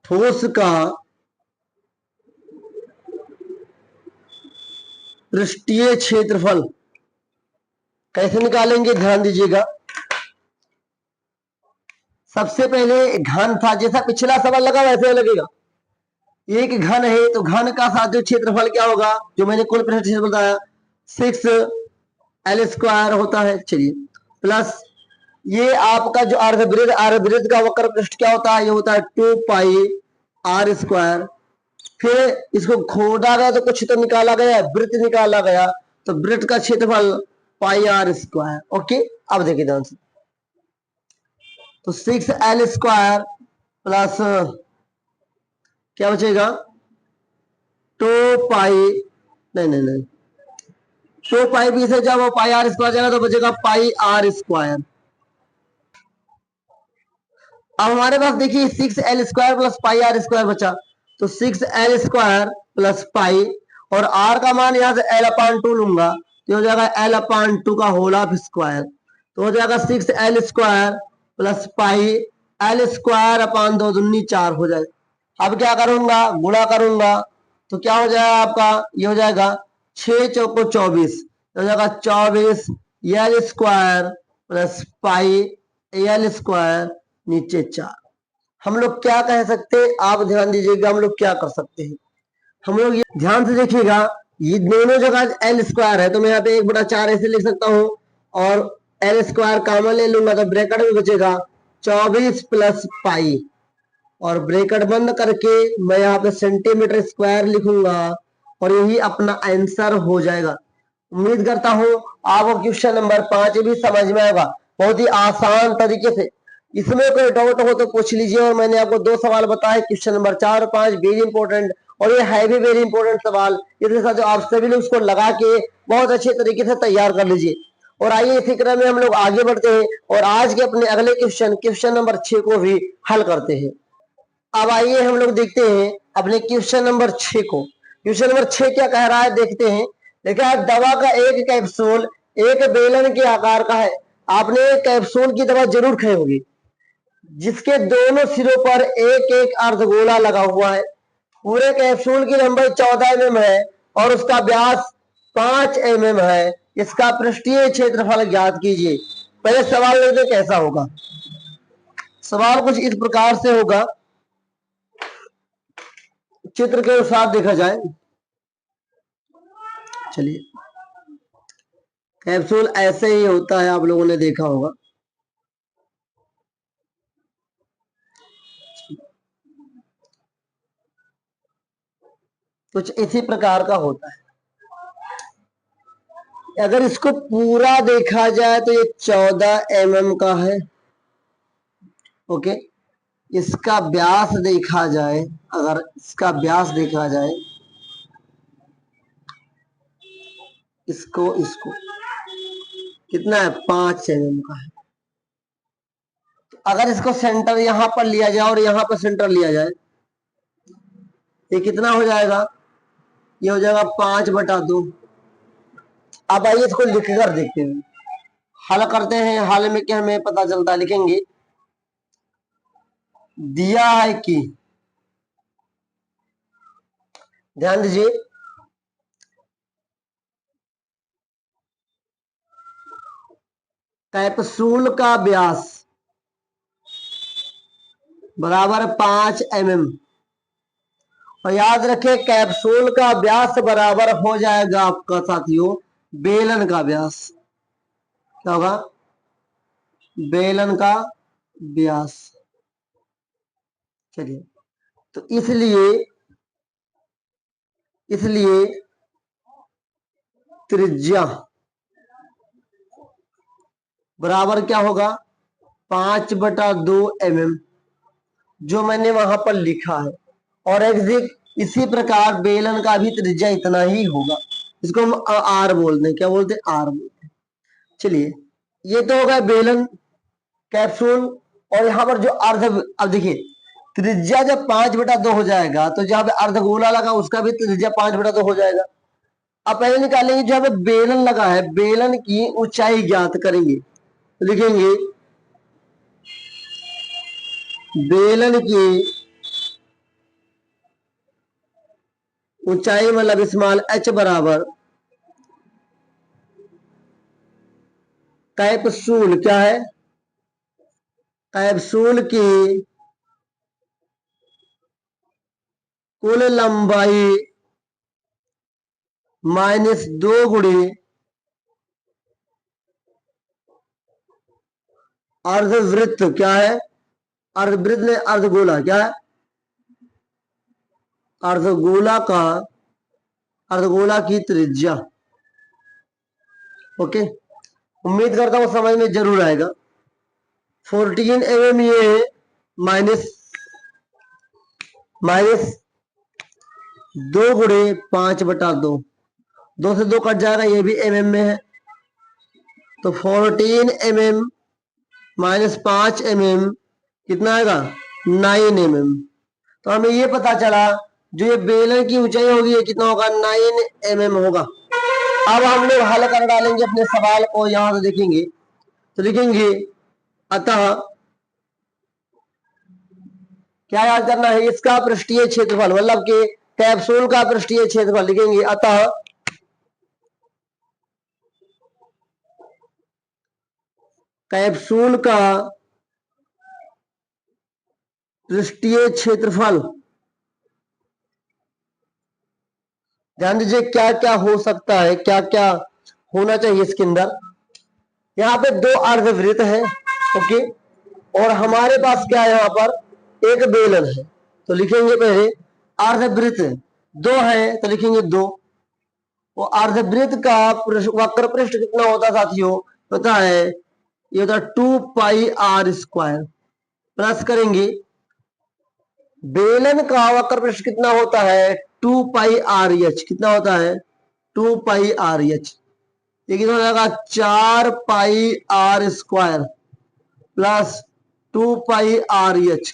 ठोस का पृष्ठीय क्षेत्रफल कैसे निकालेंगे, ध्यान दीजिएगा। सबसे पहले घन था, जैसा पिछला सवाल लगा वैसे लगेगा। एक घन है तो घन का साथ क्षेत्रफल क्या होगा, जो मैंने कुल पृष्ठ क्षेत्रफल बताया 6L² होता है। चलिए, प्लस ये आपका जो अर्धवृत्त, अर्धवृत्त का वक्र पृष्ठ क्या होता है, ये होता है 2πr²। फिर इसको खोदा गया तो कुछ तो निकाला गया, वृत्त निकाला गया, तो वृत्त का क्षेत्रफल πr²। ओके, अब देखिए ध्यान से, तो 6L² प्लस क्या बचेगा, 2π, नहीं नहीं नहीं, 2π से जब πr² जाएगा तो बचेगा πr²। अब हमारे पास देखिए 6L² प्लस πr² बचा, तो 6L² प्लस पाई, और r का मान यहां से L/2 लूंगा, तो हो जाएगा L/2 का होल ऑफ स्क्वायर, तो हो जाएगा 6L² प्लस पाई L²/2 दूनी 4 हो जाए। अब क्या करूंगा, गुणा करूंगा, तो क्या हो जाएगा आपका, ये हो जाएगा 6 चौको 24, हो जाएगा 24 L² प्लस पाई L² नीचे 4। हम लोग क्या कह सकते हैं, आप ध्यान दीजिएगा, हम लोग क्या कर सकते हैं, हम लोग ये ध्यान से देखिएगा, ये दोनों जगह L² है, तो मैं यहाँ पे 1/4 ऐसे लिख सकता हूँ, और L² कॉमन ले लूंगा तो ब्रैकेट में बचेगा 24 प्लस पाई, और ब्रैकेट बंद करके मैं यहाँ पे सेंटीमीटर स्क्वायर लिखूंगा, और यही अपना आंसर हो जाएगा। उम्मीद करता हूं आपको क्वेश्चन नंबर 5 भी समझ में आएगा, बहुत ही आसान तरीके से। इसमें कोई डाउट हो तो पूछ लीजिए। और मैंने आपको 2 सवाल बताए, क्वेश्चन नंबर 4 और 5 वेरी इंपॉर्टेंट, और ये है भी वेरी इंपॉर्टेंट सवाल। इसके साथ जो आप सभी लोग उसको लगा के बहुत अच्छे तरीके से तैयार कर लीजिए। और आइए इसी क्रम में हम लोग आगे बढ़ते हैं और आज के अपने अगले क्वेश्चन नंबर 6 को भी हल करते हैं। अब आइए हम लोग देखते हैं अपने क्वेश्चन नंबर 6 को। क्वेश्चन नंबर 6 क्या कह रहा है देखते हैं। देखा है, दवा का एक कैप्सूल एक बेलन के आकार का है। आपने कैप्सूल की दवा जरूर खाई होगी, जिसके दोनों सिरों पर एक एक अर्धगोला लगा हुआ है। पूरे कैप्सूल की लंबाई 14 mm है और उसका व्यास 5 mm है। इसका पृष्ठीय क्षेत्रफल ज्ञात कीजिए। पहले सवाल लेते कैसा होगा। सवाल कुछ इस प्रकार से होगा, चित्र के अनुसार देखा जाए। चलिए, कैप्सूल ऐसे ही होता है, आप लोगों ने देखा होगा। कुछ इसी प्रकार का होता है। अगर इसको पूरा देखा जाए तो ये 14 mm का है। ओके, इसका व्यास देखा जाए, अगर इसका व्यास देखा जाए, इसको इसको कितना है, 5 mm का है। अगर इसको सेंटर यहां पर लिया जाए और यहां पर सेंटर लिया जाए, ये कितना हो जाएगा, ये हो जाएगा 5/2। अब आइए इसको लिख कर देखते हैं, हल करते हैं। हल में क्या हमें पता चलता है, लिखेंगे। दिया है कि, ध्यान दीजिए, कैप्सूल का व्यास बराबर 5 mm, और याद रखें कैप्सूल का व्यास बराबर हो जाएगा आपका साथियों बेलन का व्यास। क्या होगा, बेलन का व्यास। चलिए, तो इसलिए त्रिज्या बराबर क्या होगा, 5/2 mm, जो मैंने वहां पर लिखा है। और एग्जैक्ट इसी प्रकार बेलन का भी त्रिज्या इतना ही होगा। इसको हम आर बोलते हैं। क्या बोलते हैं, आर बोलते हैं। चलिए, ये तो होगा बेलन, कैप्सूल, और यहाँ पर जो अर्ध, अब देखिए त्रिज्या जब 5/2 हो जाएगा तो जहां पे अर्धगोला लगा उसका भी त्रिज्या 5/2 हो जाएगा। अब पहले निकालेंगे जो यहाँ पे बेलन लगा है, बेलन की ऊंचाई ज्ञात करेंगे। लिखेंगे बेलन की ऊंचाई मतलब स्मॉल h बराबर कैप्सूल, क्या है, कैप्सूल की कुल लंबाई -2 गुणे अर्धवृत्त, क्या है, अर्धवृत्त ने अर्धगोला, क्या है, अर्धगोला की त्रिज्या। ओके, उम्मीद करता हूं समझ में जरूर आएगा। 14 mm ये माइनस 2 गुणे 5/2, 2 से 2 कट जाएगा, ये भी mm में है। तो 14 mm - 5 mm कितना आएगा, 9 mm। तो हमें ये पता चला जो ये बेलन की ऊंचाई होगी ये कितना होगा, 9 mm होगा। अब हम लोग हल कर डालेंगे अपने सवाल को, यहां से देखेंगे तो लिखेंगे अतः, क्या याद करना है, इसका पृष्ठीय क्षेत्रफल मतलब कि कैप्सूल का पृष्ठीय क्षेत्रफल। लिखेंगे अतः कैप्सूल का पृष्ठीय क्षेत्रफल, ध्यान दीजिए क्या क्या हो सकता है, क्या क्या होना चाहिए इसके अंदर। यहाँ पे 2 अर्धवृत्त है, ओके, और हमारे पास क्या है, यहाँ पर एक बेलन है। तो लिखेंगे पहले अर्धवृत्त 2 है तो लिखेंगे 2। वो अर्धवृत्त का वक्र पृष्ठ कितना होता है साथियों, पता है, ये होता है 2πr²। प्लस करेंगे बेलन का वक्र पृष्ठ कितना होता है, 2πrh। कितना होता है, 2πrh। ये कितना हो जाएगा, 4πr² प्लस 2πrh।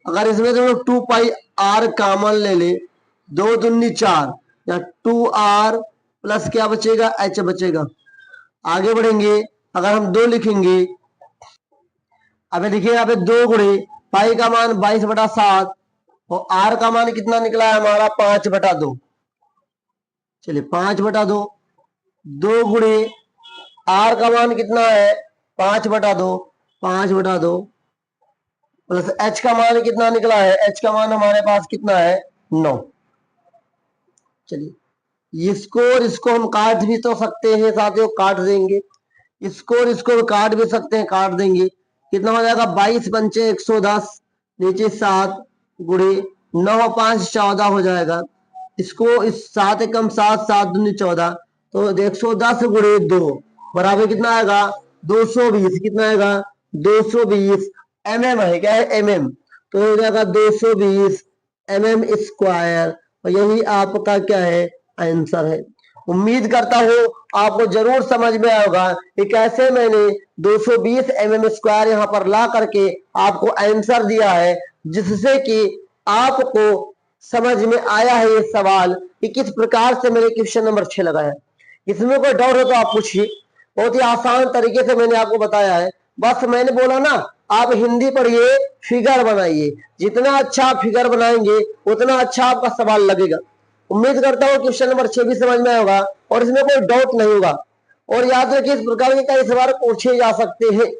अगर इसमें तो 2πr कॉमन ले ले, 2 दूनी 4, या 2r प्लस क्या बचेगा, h बचेगा। आगे बढ़ेंगे, अगर हम 2 लिखेंगे, अबे देखिए यहाँ पे 2 गुणे पाई का मान 22/7 और r का मान कितना निकला है हमारा, 5/2। चलिए 5/2, 2 गुणे r का मान कितना है, 5/2, 5/2 प्लस h का मान कितना निकला है, h का मान हमारे पास कितना है, 9। चलिए इसको और इसको हम काट भी तो सकते हैं साथियों, काट देंगे। इसको और इसको काट भी सकते हैं, काट देंगे। कितना हो जाएगा, 22 पंचे 110, नीचे 7 गुणे 9 5 14 हो जाएगा। इसको इस 7 एकम 7, 7 दूनी 14, तो 110 गुणे 2 बराबर कितना आएगा, 220। कितना आएगा, 220 mm है, क्या है, mm। तो हो जाएगा 220 mm²। और यही आपका क्या है, आंसर है। उम्मीद करता हूं आपको जरूर समझ में आएगा कि कैसे मैंने 220 mm² यहाँ पर ला करके आपको आंसर दिया है, जिससे कि आपको समझ में आया है ये सवाल कि किस प्रकार से मैंने क्वेश्चन नंबर 6 लगाया। इसमें कोई डाउट हो तो आप पूछिए, बहुत ही आसान तरीके से मैंने आपको बताया है। बस मैंने बोला ना, आप हिंदी पढ़िए, फिगर बनाइए। जितना अच्छा आप फिगर बनाएंगे उतना अच्छा आपका सवाल लगेगा। उम्मीद करता हूँ क्वेश्चन नंबर 6 भी समझ में होगा और इसमें कोई डाउट नहीं होगा। और याद रखिए, इस प्रकार के कई सवाल पूछे जा सकते हैं।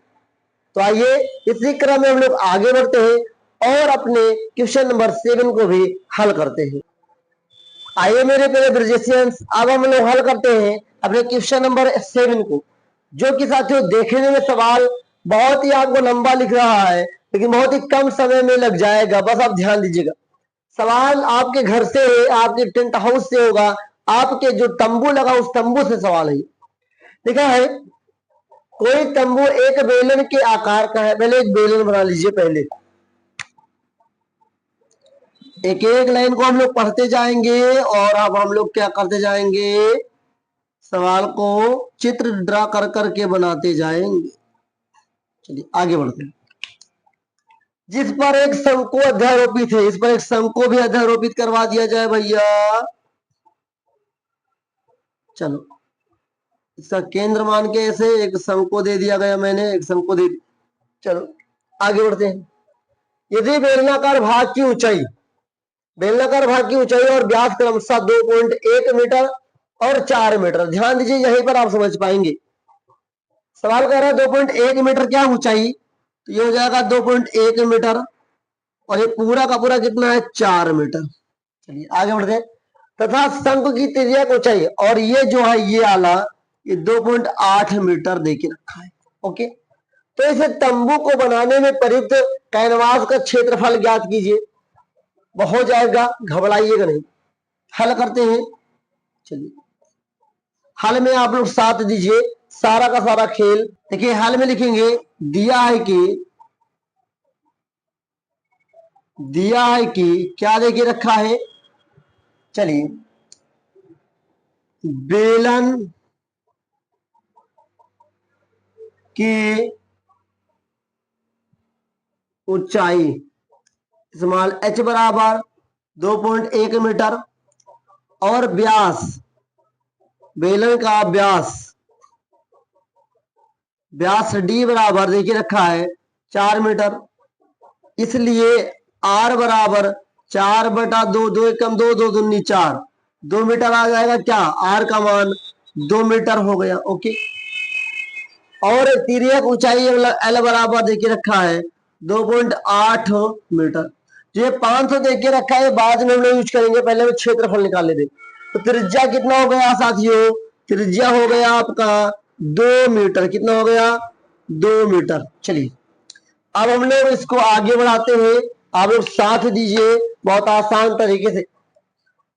तो आइए इसी क्रम में हम लोग आगे बढ़ते हैं और अपने क्वेश्चन नंबर 7 को भी हल करते हैं। आइए मेरे प्यारे ब्रिजेशियंस, अब हम लोग हल करते हैं अपने क्वेश्चन नंबर 7 को, जो कि साथियों देखने में सवाल बहुत ही आपको लंबा लिख रहा है, लेकिन बहुत ही कम समय में लग जाएगा। बस आप ध्यान दीजिएगा, सवाल आपके घर से है, आपके टेंट हाउस से होगा, आपके जो तंबू लगा उस तंबू से सवाल है। देखा है, कोई तंबू एक बेलन के आकार का है। पहले एक बेलन बना लीजिए। पहले एक एक लाइन को हम लोग पढ़ते जाएंगे और अब हम लोग क्या करते जाएंगे, सवाल को चित्र ड्रा कर करके बनाते जाएंगे। चलिए आगे बढ़ते हैं। जिस पर एक शंकु अध्यारोपित है, इस पर एक शंकु भी अध्यारोपित करवा दिया जाए भैया। चलो इसका केंद्र मान के ऐसे एक शंकु दे दिया गया, मैंने एक शंकु दे। चलो आगे बढ़ते हैं। यदि बेलनाकार भाग की ऊंचाई, बेलनाकार भाग की ऊंचाई और व्यास क्रमशः 2.1 मीटर और 4 मीटर, ध्यान दीजिए यहीं पर आप समझ पाएंगे। सवाल कह रहा है 2.1 मीटर क्या ऊंचाई, तो ये हो जाएगा 2.1 मीटर और ये पूरा का पूरा कितना है, 4 मीटर। चलिए आगे बढ़ते हैं। तथा शंकु की तिर्यक ऊंचाई, और ये जो है ये आला, ये 2.8 मीटर देके रखा है। ओके, तो इसे तंबू को बनाने में प्रयुक्त कैनवास का क्षेत्रफल ज्ञात कीजिए। हो जाएगा, घबराइएगा नहीं, हल करते हैं। चलिए हल में आप लोग साथ दीजिए, सारा का सारा खेल। देखिए हल में लिखेंगे, दिया है कि क्या देखिए रखा है। चलिए बेलन की ऊंचाई स्मॉल h बराबर 2.1 मीटर और व्यास, बेलन का व्यास d बराबर देखिए रखा है 4 मीटर। इसलिए r बराबर 4/2, 2 एकम 2, 2 दूनी 4, 2 मीटर आ जाएगा। क्या, r का मान 2 मीटर हो गया। ओके, और तिर्यक ऊंचाई l बराबर देखिए रखा है 2.8 मीटर। जो 500 देख के रखा है, बाद में हम लोग यूज करेंगे, पहले हम क्षेत्रफल निकाल लेते। तो त्रिज्या कितना हो गया साथियों, त्रिज्या हो गया आपका 2 मीटर। कितना हो गया, 2 मीटर। चलिए अब हम लोग इसको आगे बढ़ाते हैं, आप लोग साथ दीजिए बहुत आसान तरीके से।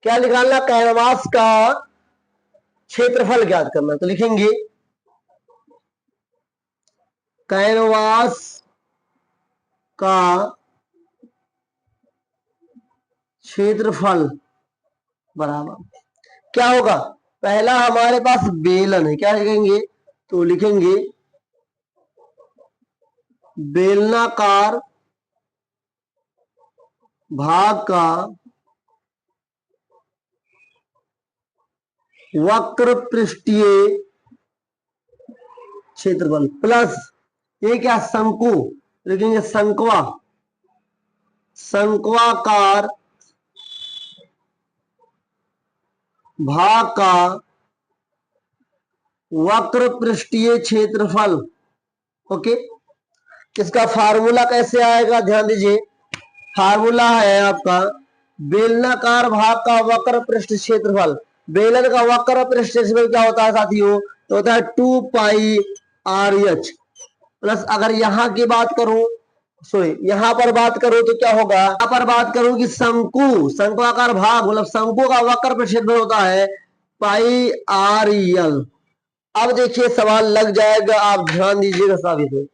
क्या निकालना, कैनवास का क्षेत्रफल ज्ञात करना। तो लिखेंगे कैनवास का क्षेत्रफल बराबर क्या होगा, पहला हमारे पास बेलन है, क्या लिखेंगे, तो लिखेंगे बेलनाकार भाग का वक्र पृष्ठीय क्षेत्रफल प्लस ये क्या, शंकु, लिखेंगे शंक्वा, शंक्वाकार भाग का वक्र पृष्ठीय क्षेत्रफल। ओके, इसका फार्मूला कैसे आएगा, ध्यान दीजिए, फार्मूला है आपका बेलनाकार भाग का वक्र पृष्ठ क्षेत्रफल। बेलन का वक्र पृष्ठ क्षेत्रफल क्या होता है साथियों, तो होता है 2 पाई आर एच प्लस, अगर यहां की बात करूं, सॉरी यहां पर बात करूं तो क्या होगा, यहां पर बात करूं कि शंकु, शंक्वाकार भाग मतलब शंकु का वक्र पृष्ठ क्षेत्रफल होता है पाई आर एल। अब देखिए सवाल लग जाएगा, आप ध्यान दीजिएगा साबित है।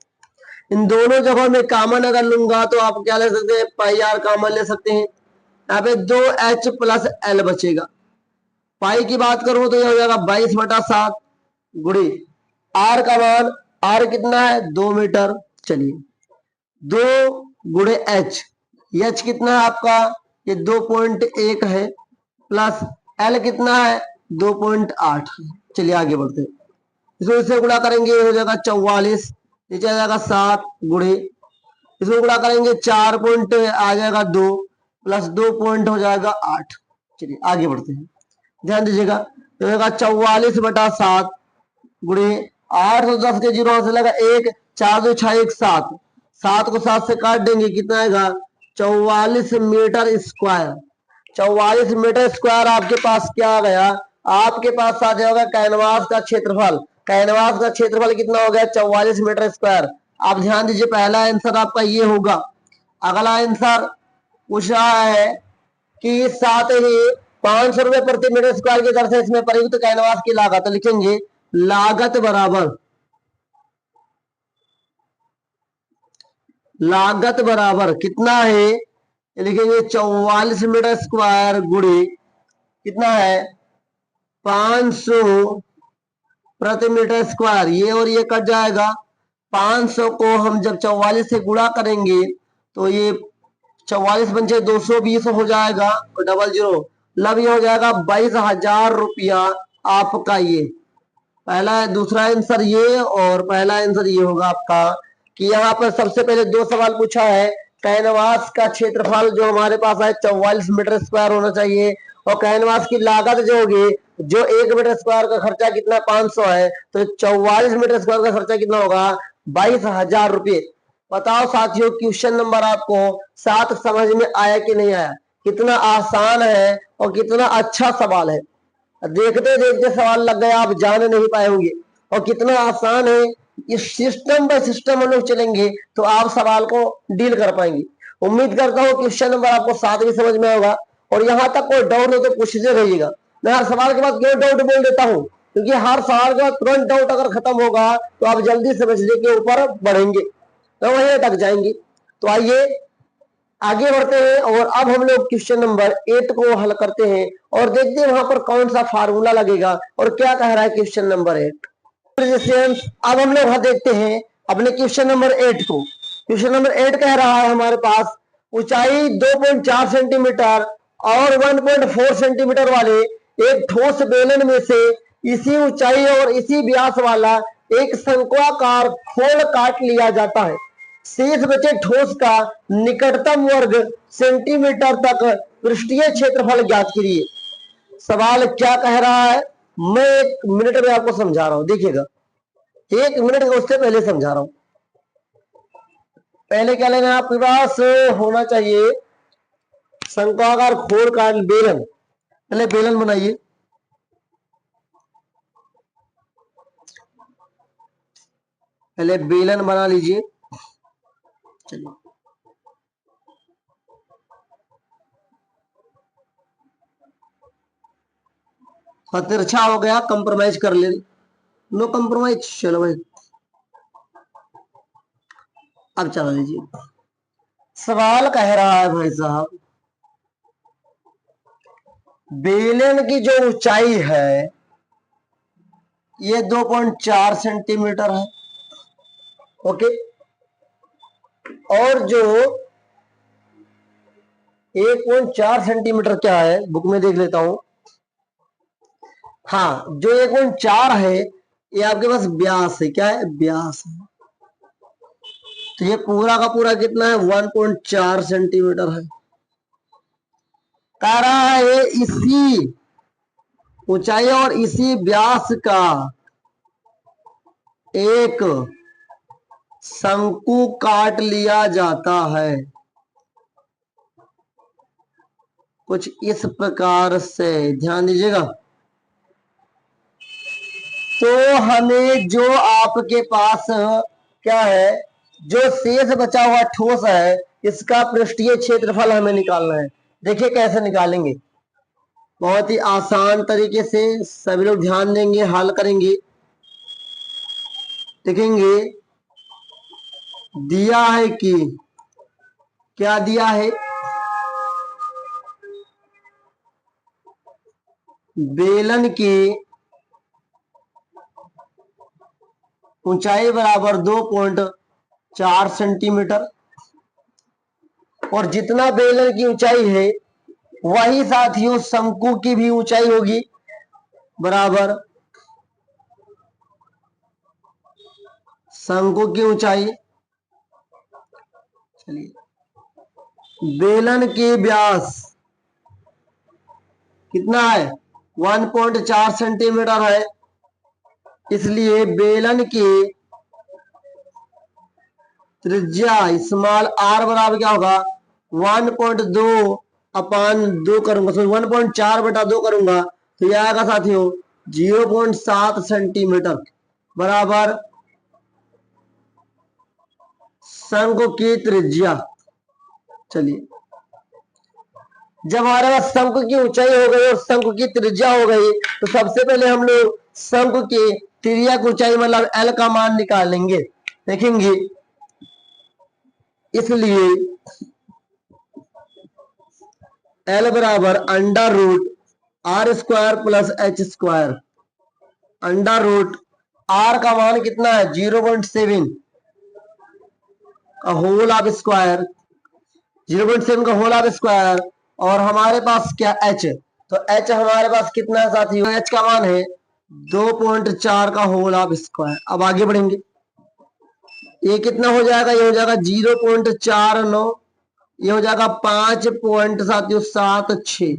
इन दोनों जगहों में कॉमन अगर लूंगा तो आप क्या ले सकते हैं, पाई आर कॉमन ले सकते हैं, यहाँ पे 2h प्लस एल बचेगा। पाई की बात करूं तो यह हो जाएगा 22/7 गुड़ी आर का मान, आर कितना है 2 मीटर, चलिए 2 गुड़े एच, एच कितना है आपका, ये 2.1 है प्लस एल कितना है 2.8। चलिए आगे बढ़ते हैं, इसको इससे गुणा करेंगे हो जाएगा 44, नीचे आ जाएगा 7 गुड़े, इसको गुणा करेंगे 4 पॉइंट आ जाएगा 2 प्लस 2 पॉइंट हो जाएगा 8। चलिए आगे बढ़ते हैं, ध्यान दीजिएगा, तो होगा 44/7 गुड़े 8 तो 10 के जीरो से लगा 1, 4 2 6 1 7, 7 को 7 से काट देंगे कितना आएगा 44 मीटर स्क्वायर। 44 मीटर स्क्वायर आपके पास क्या आ गया, आपके पास आ जाएगा कैनवास का क्षेत्रफल। कैनवास का क्षेत्रफल कितना हो गया 44 मीटर स्क्वायर। आप ध्यान दीजिए, पहला आंसर आपका ये होगा। अगला आंसर पूछ रहा है कि साथ ही 500 रुपए प्रति मीटर स्क्वायर की दर से इसमें प्रयुक्त कैनवास की लागत, तो लिखेंगे लागत बराबर, लागत बराबर कितना है, लिखेंगे 44 मीटर स्क्वायर गुड़ी कितना है 500 प्रति मीटर स्क्वायर, ये और ये कट जाएगा। 500 को हम जब 44 से गुणा करेंगे तो ये 44 पंचे 220 हो जाएगा और डबल जीरो, मतलब ये हो जाएगा 22,000 रुपया आपका। ये पहला, दूसरा आंसर ये और पहला आंसर ये होगा आपका कि यहाँ पर सबसे पहले दो सवाल पूछा है, कैनवास का क्षेत्रफल जो हमारे पास है 44 मीटर स्क्वायर होना चाहिए, और कैनवास की लागत जो होगी, जो 1 मीटर स्क्वायर का खर्चा कितना 500 है, तो 44 मीटर स्क्वायर का खर्चा कितना होगा 22,000 रुपये। बताओ साथियों, क्वेश्चन नंबर आपको 7 समझ में आया कि नहीं आया, कितना आसान है और कितना अच्छा सवाल है। देखते देखते सवाल लग गया, आप जान नहीं पाएंगे, और कितना आसान है। इस सिस्टम बाय सिस्टम हम लोग चलेंगे तो आप सवाल को डील कर पाएंगे। उम्मीद करता हूँ क्वेश्चन नंबर आपको 7 भी समझ में होगा, और यहाँ तक कोई डाउट हो तो पूछते रहिएगा। मैं हर सवाल के बाद क्यों डाउट बोल देता हूँ, क्योंकि हर सवाल के बाद तुरंत डाउट अगर खत्म होगा तो आप जल्दी समझने के ऊपर बढ़ेंगे, तो वहीं तक जाएंगे। तो आइए आगे बढ़ते हैं, और अब हम लोग क्वेश्चन नंबर 8 को हल करते हैं और देखते हैं वहां पर कौन सा फार्मूला लगेगा और क्या कह रहा है क्वेश्चन नंबर 8। अब हम लोग वहां देखते हैं अपने क्वेश्चन नंबर 8 को। क्वेश्चन नंबर 8 कह रहा है हमारे पास ऊंचाई 2.4 सेंटीमीटर और 1.4 सेंटीमीटर वाले एक ठोस बेलन में से इसी ऊंचाई और इसी व्यास वाला एक शंक्वाकार खोल काट लिया जाता है। शेष बचे ठोस का निकटतम वर्ग सेंटीमीटर तक पृष्ठीय क्षेत्रफल ज्ञात कीजिए। सवाल क्या कह रहा है, मैं 1 मिनट में आपको समझा रहा हूं, देखिएगा 1 मिनट उससे पहले समझा रहा हूं। पहले क्या लेना है आपके पास होना चाहिए शंक्वाकार खोल का बेलन। पहले बेलन बनाइए, पहले बेलन बना लीजिए। चलिए हाँ तिरछा हो गया, कंप्रोमाइज कर ले, नो कंप्रोमाइज। चलो भाई अब चला लीजिए। सवाल कह रहा है भाई साहब, बेलन की जो ऊंचाई है ये 2.4 सेंटीमीटर है। ओके, और जो 1.4 सेंटीमीटर क्या है, बुक में देख लेता हूं। हाँ, जो 1.4 है ये आपके पास व्यास है। क्या है? व्यास है। तो ये पूरा का पूरा कितना है? 1.4 सेंटीमीटर है। कह रहा है इसी ऊंचाई और इसी व्यास का एक शंकु काट लिया जाता है कुछ इस प्रकार से। ध्यान दीजिएगा। तो हमें जो आपके पास क्या है, जो शेष बचा हुआ ठोस है, इसका पृष्ठीय क्षेत्रफल हमें निकालना है। देखिए कैसे निकालेंगे, बहुत ही आसान तरीके से। सभी लोग ध्यान देंगे, हल करेंगे। देखेंगे दिया है कि क्या दिया है, बेलन की ऊंचाई बराबर 2.4 सेंटीमीटर, और जितना बेलन की ऊंचाई है वही साथियों शंकु की भी ऊंचाई होगी, बराबर शंकु की ऊंचाई। चलिए, बेलन की व्यास कितना है? 1.4 सेंटीमीटर है, इसलिए बेलन की त्रिज्या स्मॉल आर बराबर क्या होगा? 1.2 अपान 2 करूंगा, सॉरी 1.4 बटा 2 करूंगा तो यह आएगा साथियों 0.7 सेंटीमीटर, बराबर शंकु की त्रिज्या। चलिए, जब हमारे पास शंकु की ऊंचाई हो गई और शंकु की त्रिज्या हो गई, तो सबसे पहले हम लोग शंकु की त्रिज्या की ऊंचाई मतलब एल का मान निकालेंगे। देखेंगे, इसलिए एल बराबर under root R square plus H square. Under root R का मान कितना है? 0.7 का होल ऑफ स्क्वायर, 0.7 का होल ऑफ स्क्वायर, और हमारे पास क्या? एच। तो एच हमारे पास कितना है साथियों? एच का मान है 2.4 का होल ऑफ स्क्वायर। अब आगे बढ़ेंगे, ये कितना हो जाएगा? ये हो जाएगा 0.49, ये हो जाएगा 5 पॉइंट साथियों 7.6।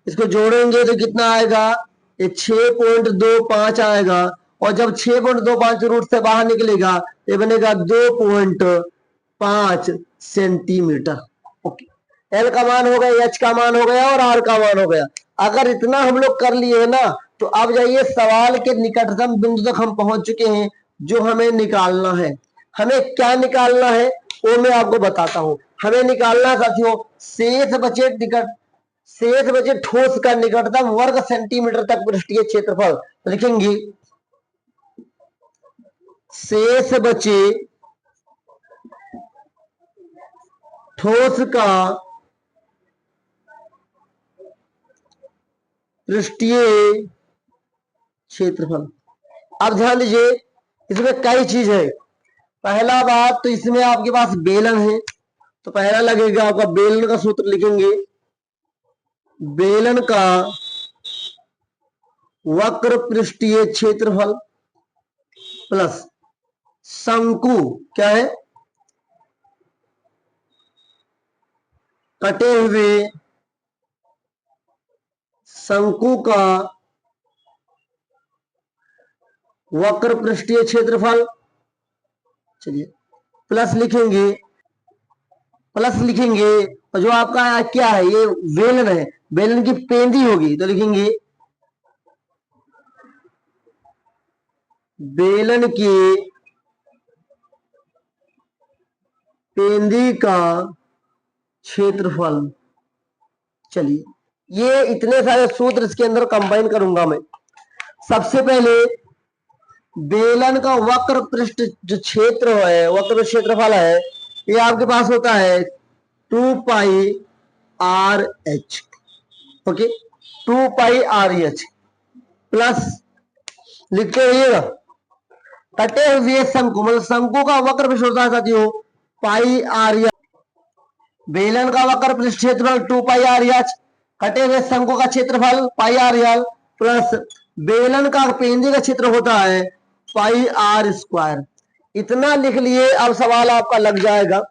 इसको जोड़ेंगे तो कितना आएगा? ये 6.25 आएगा, और जब 6.25 रूट से बाहर निकलेगा ये बनेगा 2.5 सेंटीमीटर। ओके, एल का मान हो गया, एच का मान हो गया और आर का मान हो गया। अगर इतना हम लोग कर लिए ना, तो अब जाइए सवाल के निकटतम बिंदु तक हम पहुंच चुके हैं। जो हमें निकालना है, हमें क्या निकालना है वो मैं आपको बताता हूं। हमें निकालना है साथियों शेष बचे ठोस का निकटतम वर्ग सेंटीमीटर तक पृष्ठीय क्षेत्रफल। तो लिखेंगे शेष बचे ठोस का पृष्ठीय क्षेत्रफल। अब ध्यान दीजिए, इसमें कई चीज है। पहला बात तो इसमें आपके पास बेलन है, तो पहला लगेगा आपका बेलन का सूत्र लिखेंगे। बेलन का वक्र पृष्ठीय क्षेत्रफल प्लस शंकु क्या है? कटे हुए शंकु का वक्र पृष्ठीय क्षेत्रफल। चलिए, प्लस लिखेंगे, प्लस लिखेंगे, और जो आपका क्या है, ये बेलन है, बेलन की पेंदी होगी तो लिखेंगे बेलन की पेंदी का क्षेत्रफल। चलिए, ये इतने सारे सूत्र इसके अंदर कंबाइन करूंगा मैं। सबसे पहले बेलन का वक्र पृष्ठ जो क्षेत्र है, वक्र क्षेत्रफल है, ये आपके पास होता है 2πRh। ओके, 2πRh प्लस लिखते रहिएगा कटे हुए शंकु, मतलब शंकु का वक्र पृष्ठ होता है साथियों पाई आर एच। बेलन का वक्र पृष्ठ क्षेत्रफल 2πRh, कटे हुए शंकु का क्षेत्रफल पाई आर एल प्लस बेलन का पेंदे का क्षेत्र होता है पाई आर स्क्वायर। इतना लिख लिए। अब सवाल आपका लग जाएगा,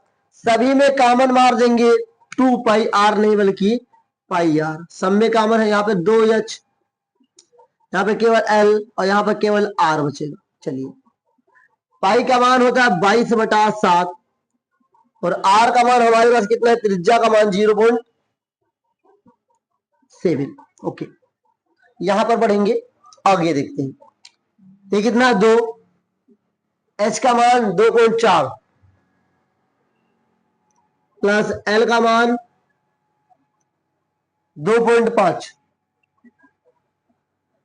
सभी में कॉमन मार देंगे 2πR नहीं बल्कि पाई आर। सब में कॉमन है, यहाँ पे 2h, यहाँ पे केवल L और यहाँ पे केवल R बचेगा। चलिए, पाई का मान होता है 22/7 और R का मान हमारे पास कितना है, त्रिज्या का मान 0.7। ओके, यहां पर बढ़ेंगे, आगे देखते हैं। ये कितना है 2, H का मान 2.4 प्लस L का मान 2.5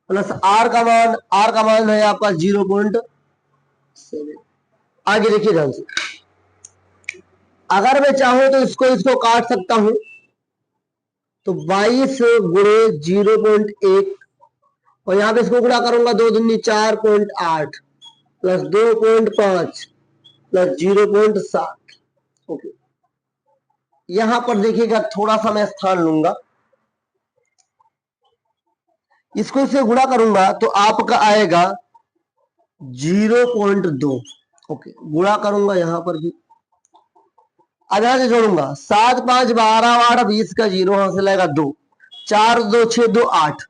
प्लस R का मान है आपका 0.7। आगे देखिए ध्यान से, अगर मैं चाहूं तो इसको काट सकता हूं, तो 22 गुणे 0.1 और यहां पे इसको गुणा करूंगा 2 दूनी 4.8 प्लस 2.5 प्लस 0.7। ओके, यहां पर देखिएगा थोड़ा सा मैं स्थान लूंगा, इसको इससे गुणा करूंगा तो आपका आएगा 0.2। ओके, गुणा करूंगा यहां पर भी, अब यहां से जोड़ूंगा 7 5 12 8 20 का 0 यहां से लगेगा 2, 4 2 6 2 8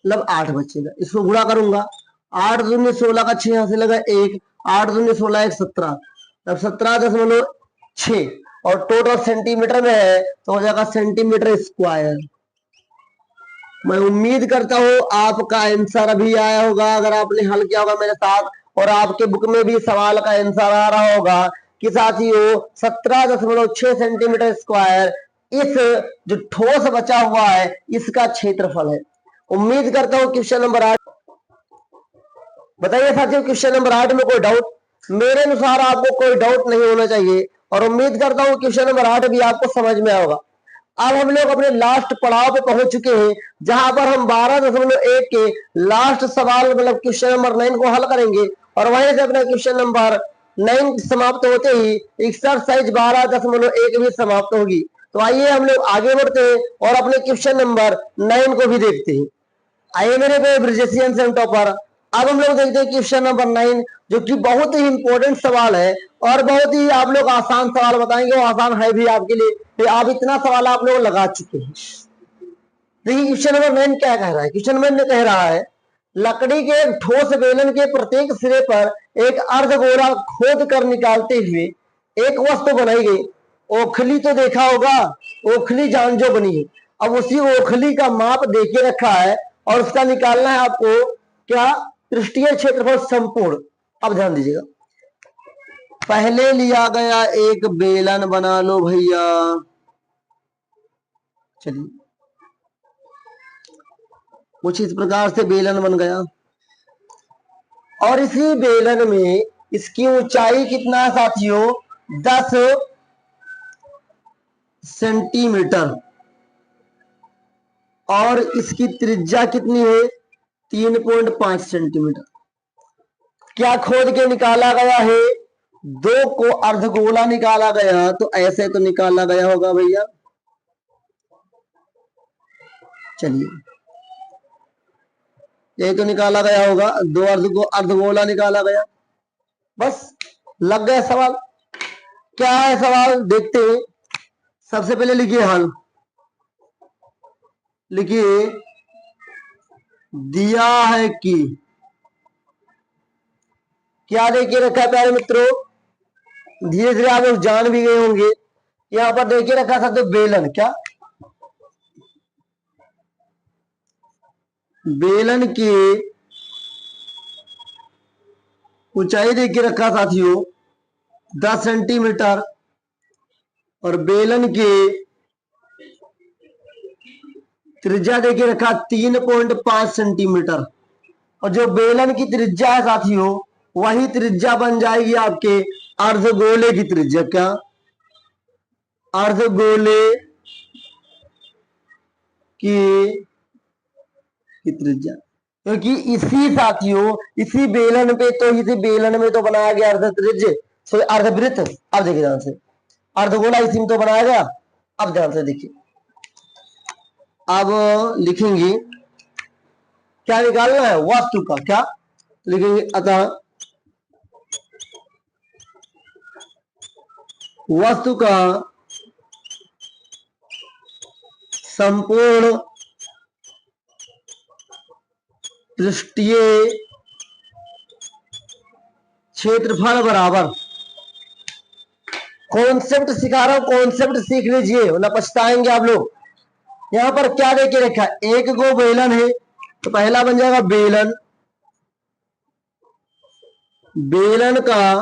मतलब 8 बचेगा। इसको गुणा करूंगा 8 दूनी 16 का 6 यहां से लगा 1, 8 दूनी 16 1 17, तब 17.6 और टोटल सेंटीमीटर में है तो हो जाएगा सेंटीमीटर स्क्वायर। मैं उम्मीद करता हूं आपका आंसर अभी आया होगा, अगर आपने हल किया होगा मेरे साथ और आपके बुक में भी सवाल का आंसर आ रहा होगा कि साथियों 17.6 सेंटीमीटर स्क्वायर इस जो ठोस बचा हुआ है इसका क्षेत्रफल है। उम्मीद करता हूं क्वेश्चन नंबर 8। बताइए साथियों, क्वेश्चन नंबर 8 में कोई डाउट? मेरे अनुसार आपको कोई डाउट नहीं होना चाहिए और उम्मीद करता हूं क्वेश्चन नंबर 8 भी आपको समझ में आएगा। अब हम लोग अपने लास्ट पड़ाव पे पहुंच चुके हैं, जहां पर हम 12.1 के लास्ट सवाल मतलब क्वेश्चन नंबर 9 को हल करेंगे और वहीं से अपना क्वेश्चन नंबर 9 समाप्त होते ही एक्सरसाइज 12.1 भी समाप्त होगी। तो आइए हम लोग आगे बढ़ते हैं और अपने क्वेश्चन नंबर 9 को भी देखते हैं। आइए मेरे पे ब्रिजेशियन से टॉपर, अब हम लोग देखते हैं क्वेश्चन नंबर 9, जो कि बहुत ही इंपॉर्टेंट सवाल है और बहुत ही आप लोग आसान सवाल बताएंगे, वो आसान है भी आपके लिए, तो आप इतना सवाल आप लोग लगा चुके हैं। देखिए क्वेश्चन नंबर 9 क्या कह रहा है। क्वेश्चन नंबर 9 कह रहा है, लकड़ी के एक ठोस बेलन के प्रत्येक सिरे पर एक अर्धगोला खोद कर निकालते हुए एक वस्तु बनाई गई। ओखली तो देखा होगा, ओखली जान जो बनी है। अब उसी ओखली का माप देके रखा है और उसका निकालना है आपको क्या, पृष्ठीय क्षेत्रफल संपूर्ण। अब ध्यान दीजिएगा, पहले लिया गया एक बेलन बना लो भैया। चलिए, कुछ इस प्रकार से बेलन बन गया और इसी बेलन में इसकी ऊंचाई कितना है साथियों, 10 सेंटीमीटर और इसकी त्रिज्या कितनी है, 3.5 सेंटीमीटर। क्या खोद के निकाला गया है, 2 को अर्धगोला निकाला गया, तो ऐसे तो निकाला गया होगा भैया। चलिए, ये तो निकाला गया होगा, 2 अर्धगोला निकाला गया, बस लग गया सवाल। क्या है सवाल देखते हैं। सबसे पहले लिखिए हल, लिखिए दिया है कि, क्या देखिए रखा है प्यारे मित्रों, धीरे धीरे आप लोग जान भी गए होंगे। यहां पर देखिए रखा था तो बेलन, क्या बेलन की ऊंचाई देखिए रखा साथियों 10 सेंटीमीटर और बेलन की त्रिज्या देखिए रखा 3.5 सेंटीमीटर, और जो बेलन की त्रिज्या है साथियों वही त्रिज्या बन जाएगी आपके अर्धगोले की त्रिज्या। क्या? अर्धगोले की त्रिज्या, क्योंकि इसी साथियों इसी बेलन में तो बनाया गया अर्ध त्रिज्य, सो अर्धवृत्त। अब देखिए ध्यान से, अर्धगोला इसी में तो बनाया गया। अब ध्यान से देखिए, अब लिखेंगे क्या निकालना है, वस्तु का। क्या लिखेंगे? अतः वस्तु का संपूर्ण पृष्ठीय क्षेत्रफल बराबर, कॉन्सेप्ट सिखा रहा हूं, कॉन्सेप्ट सीख लीजिए वरना पछताएंगे आप लोग। यहां पर क्या देके रखा, एक गो बेलन है तो पहला बन जाएगा बेलन, बेलन का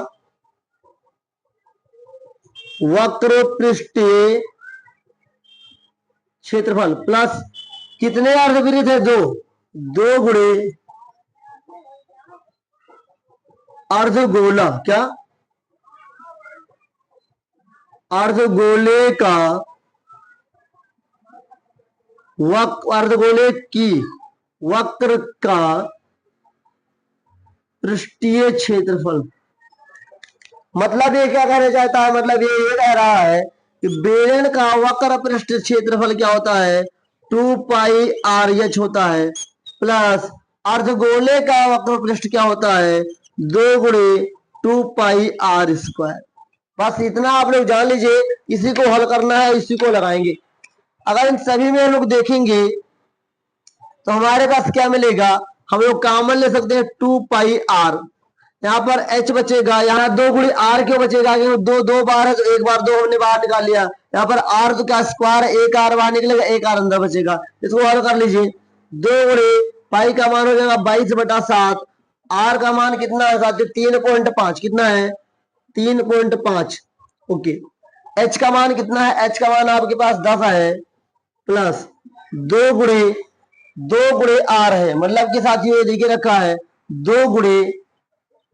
वक्र पृष्ठीय क्षेत्रफल प्लस कितने अर्धवृत्त है, दो गुणे अर्धगोला। क्या? अर्धगोले का अर्धगोले की वक्र का पृष्ठीय क्षेत्रफल। मतलब ये क्या कहना चाहता है, मतलब ये कह रहा है कि बेलन का वक्र पृष्ठ क्षेत्रफल क्या होता है, 2 पाई आर एच होता है, प्लस अर्धगोले का वक्र पृष्ठ क्या होता है, 2 गुणे 2 पाई आर स्क्वायर। बस इतना आप लोग जान लीजिए, इसी को हल करना है, इसी को लगाएंगे। अगर इन सभी में हम लोग देखेंगे तो हमारे पास क्या मिलेगा, हम लोग कॉमन ले सकते हैं 2 पाई आर, यहाँ पर h बचेगा, यहाँ 2 गुणे आर क्यों बचेगा, क्योंकि दो बार है तो एक बार 2 हमने बाहर निकाल लिया, यहाँ पर आर तो क्या स्क्वायर, एक आर बाहर निकलेगा, एक आर अंदर बचेगा। इसको हल कर लीजिए, 2 गुणे पाई का मान हो जाएगा 22/7, आर का मान कितना है साथियों, 3.5, कितना है 3.5। ओके, h का मान कितना है, h का मान आपके पास 10 है, प्लस 2 गुणे आर है, मतलब कि साथियों ये देखिए रखा है 2 गुणे,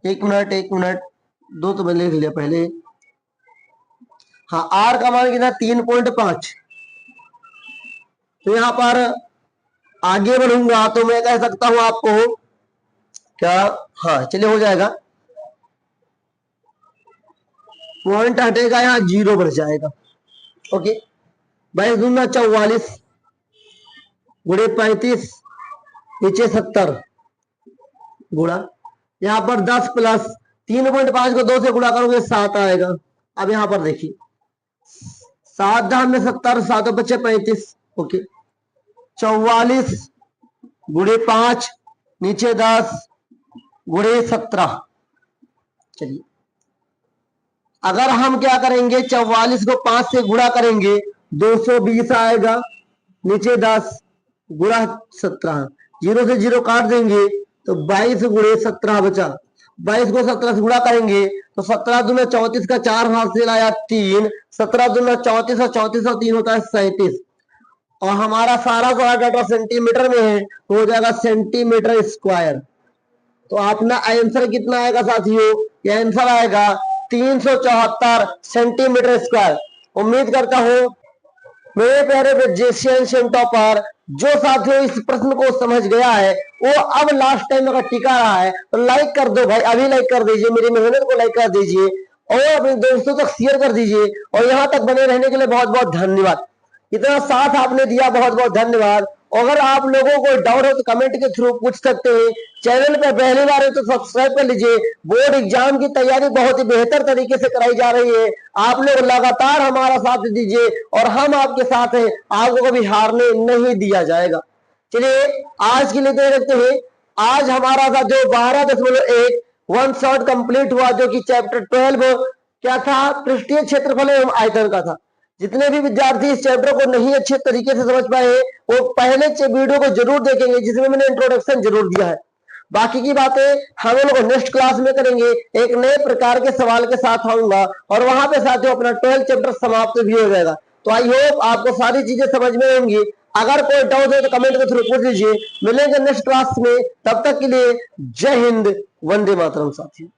एक मिनट, 2 तो मैंने लिख लिया पहले। हाँ, आर का मान कितना 3.5। तो यहां पर आगे बढ़ूंगा तो मैं कह सकता हूं आपको क्या, हाँ चलिए हो जाएगा, पॉइंट हटेगा, यहाँ 0 बढ़ जाएगा। ओके, 22 दूना 44 गुणे 35 नीचे 70 गुणा, यहाँ पर 10 प्लस 3.5 को 2 से गुणा करोगे 7 आएगा। अब यहाँ पर देखिए 7 दाम में 70, 7 बचे 35। ओके, 44 गुणे 5 नीचे 10 गुणे 17। चलिए, अगर हम क्या करेंगे, 44 को 5 से गुणा करेंगे 220 आएगा, नीचे 10 गुणा 17, 0 से 0 काट देंगे तो 22 गुणे 17 बचा। 22 को 17 से गुणा करेंगे तो 17 दूना 34 का 4 हाथ से लाया 3, 17 दूना 34 और 34 और 3 होता है 37, और हमारा सारा डाटा सेंटीमीटर में है तो हो जाएगा सेंटीमीटर स्क्वायर। तो अपना आंसर कितना आएगा साथियों, ये आंसर आएगा 374 सेंटीमीटर स्क्वायर। उम्मीद करता हूं मेरे प्यारे फिजिशियन टॉपर जो साथियों इस प्रश्न को समझ गया है वो अब लास्ट टाइम अगर टिका रहा है तो लाइक कर दो भाई, अभी लाइक कर दीजिए, मेरी मेहनत को लाइक कर दीजिए और अपने दोस्तों तक शेयर कर दीजिए। और यहाँ तक बने रहने के लिए बहुत बहुत धन्यवाद, इतना साथ आपने दिया, बहुत बहुत धन्यवाद। अगर आप लोगों को डाउट हो तो कमेंट के थ्रू पूछ सकते हैं। चैनल पे पहली बार है तो सब्सक्राइब कर लीजिए। बोर्ड एग्जाम की तैयारी बहुत ही बेहतर तरीके से कराई जा रही है, आप लोग लगातार हमारा साथ दीजिए और हम आपके साथ हैं, आपको कभी हारने नहीं दिया जाएगा। चलिए आज के लिए तो रखते हैं, आज हमारा था जो 12.1 वन शॉट कंप्लीट हुआ, जो कि चैप्टर 12 क्या था, पृष्ठीय क्षेत्रफल एवं आयतन का था। जितने भी विद्यार्थी इस चैप्टर को नहीं अच्छे तरीके से समझ पाए वो पहले वीडियो को जरूर देखेंगे जिसमें मैंने इंट्रोडक्शन जरूर दिया है। बाकी की बातें हम लोग नेक्स्ट क्लास में करेंगे, एक नए प्रकार के सवाल के साथ आऊंगा और वहां पे साथियों अपना 12 चैप्टर समाप्त भी हो जाएगा। तो आई होप आपको सारी चीजें समझ में आएंगी। अगर कोई डाउट है तो कमेंट के थ्रू पूछ लीजिए। मिलेंगे नेक्स्ट क्लास में, तब तक के लिए जय हिंद, वंदे मातरम साथियों।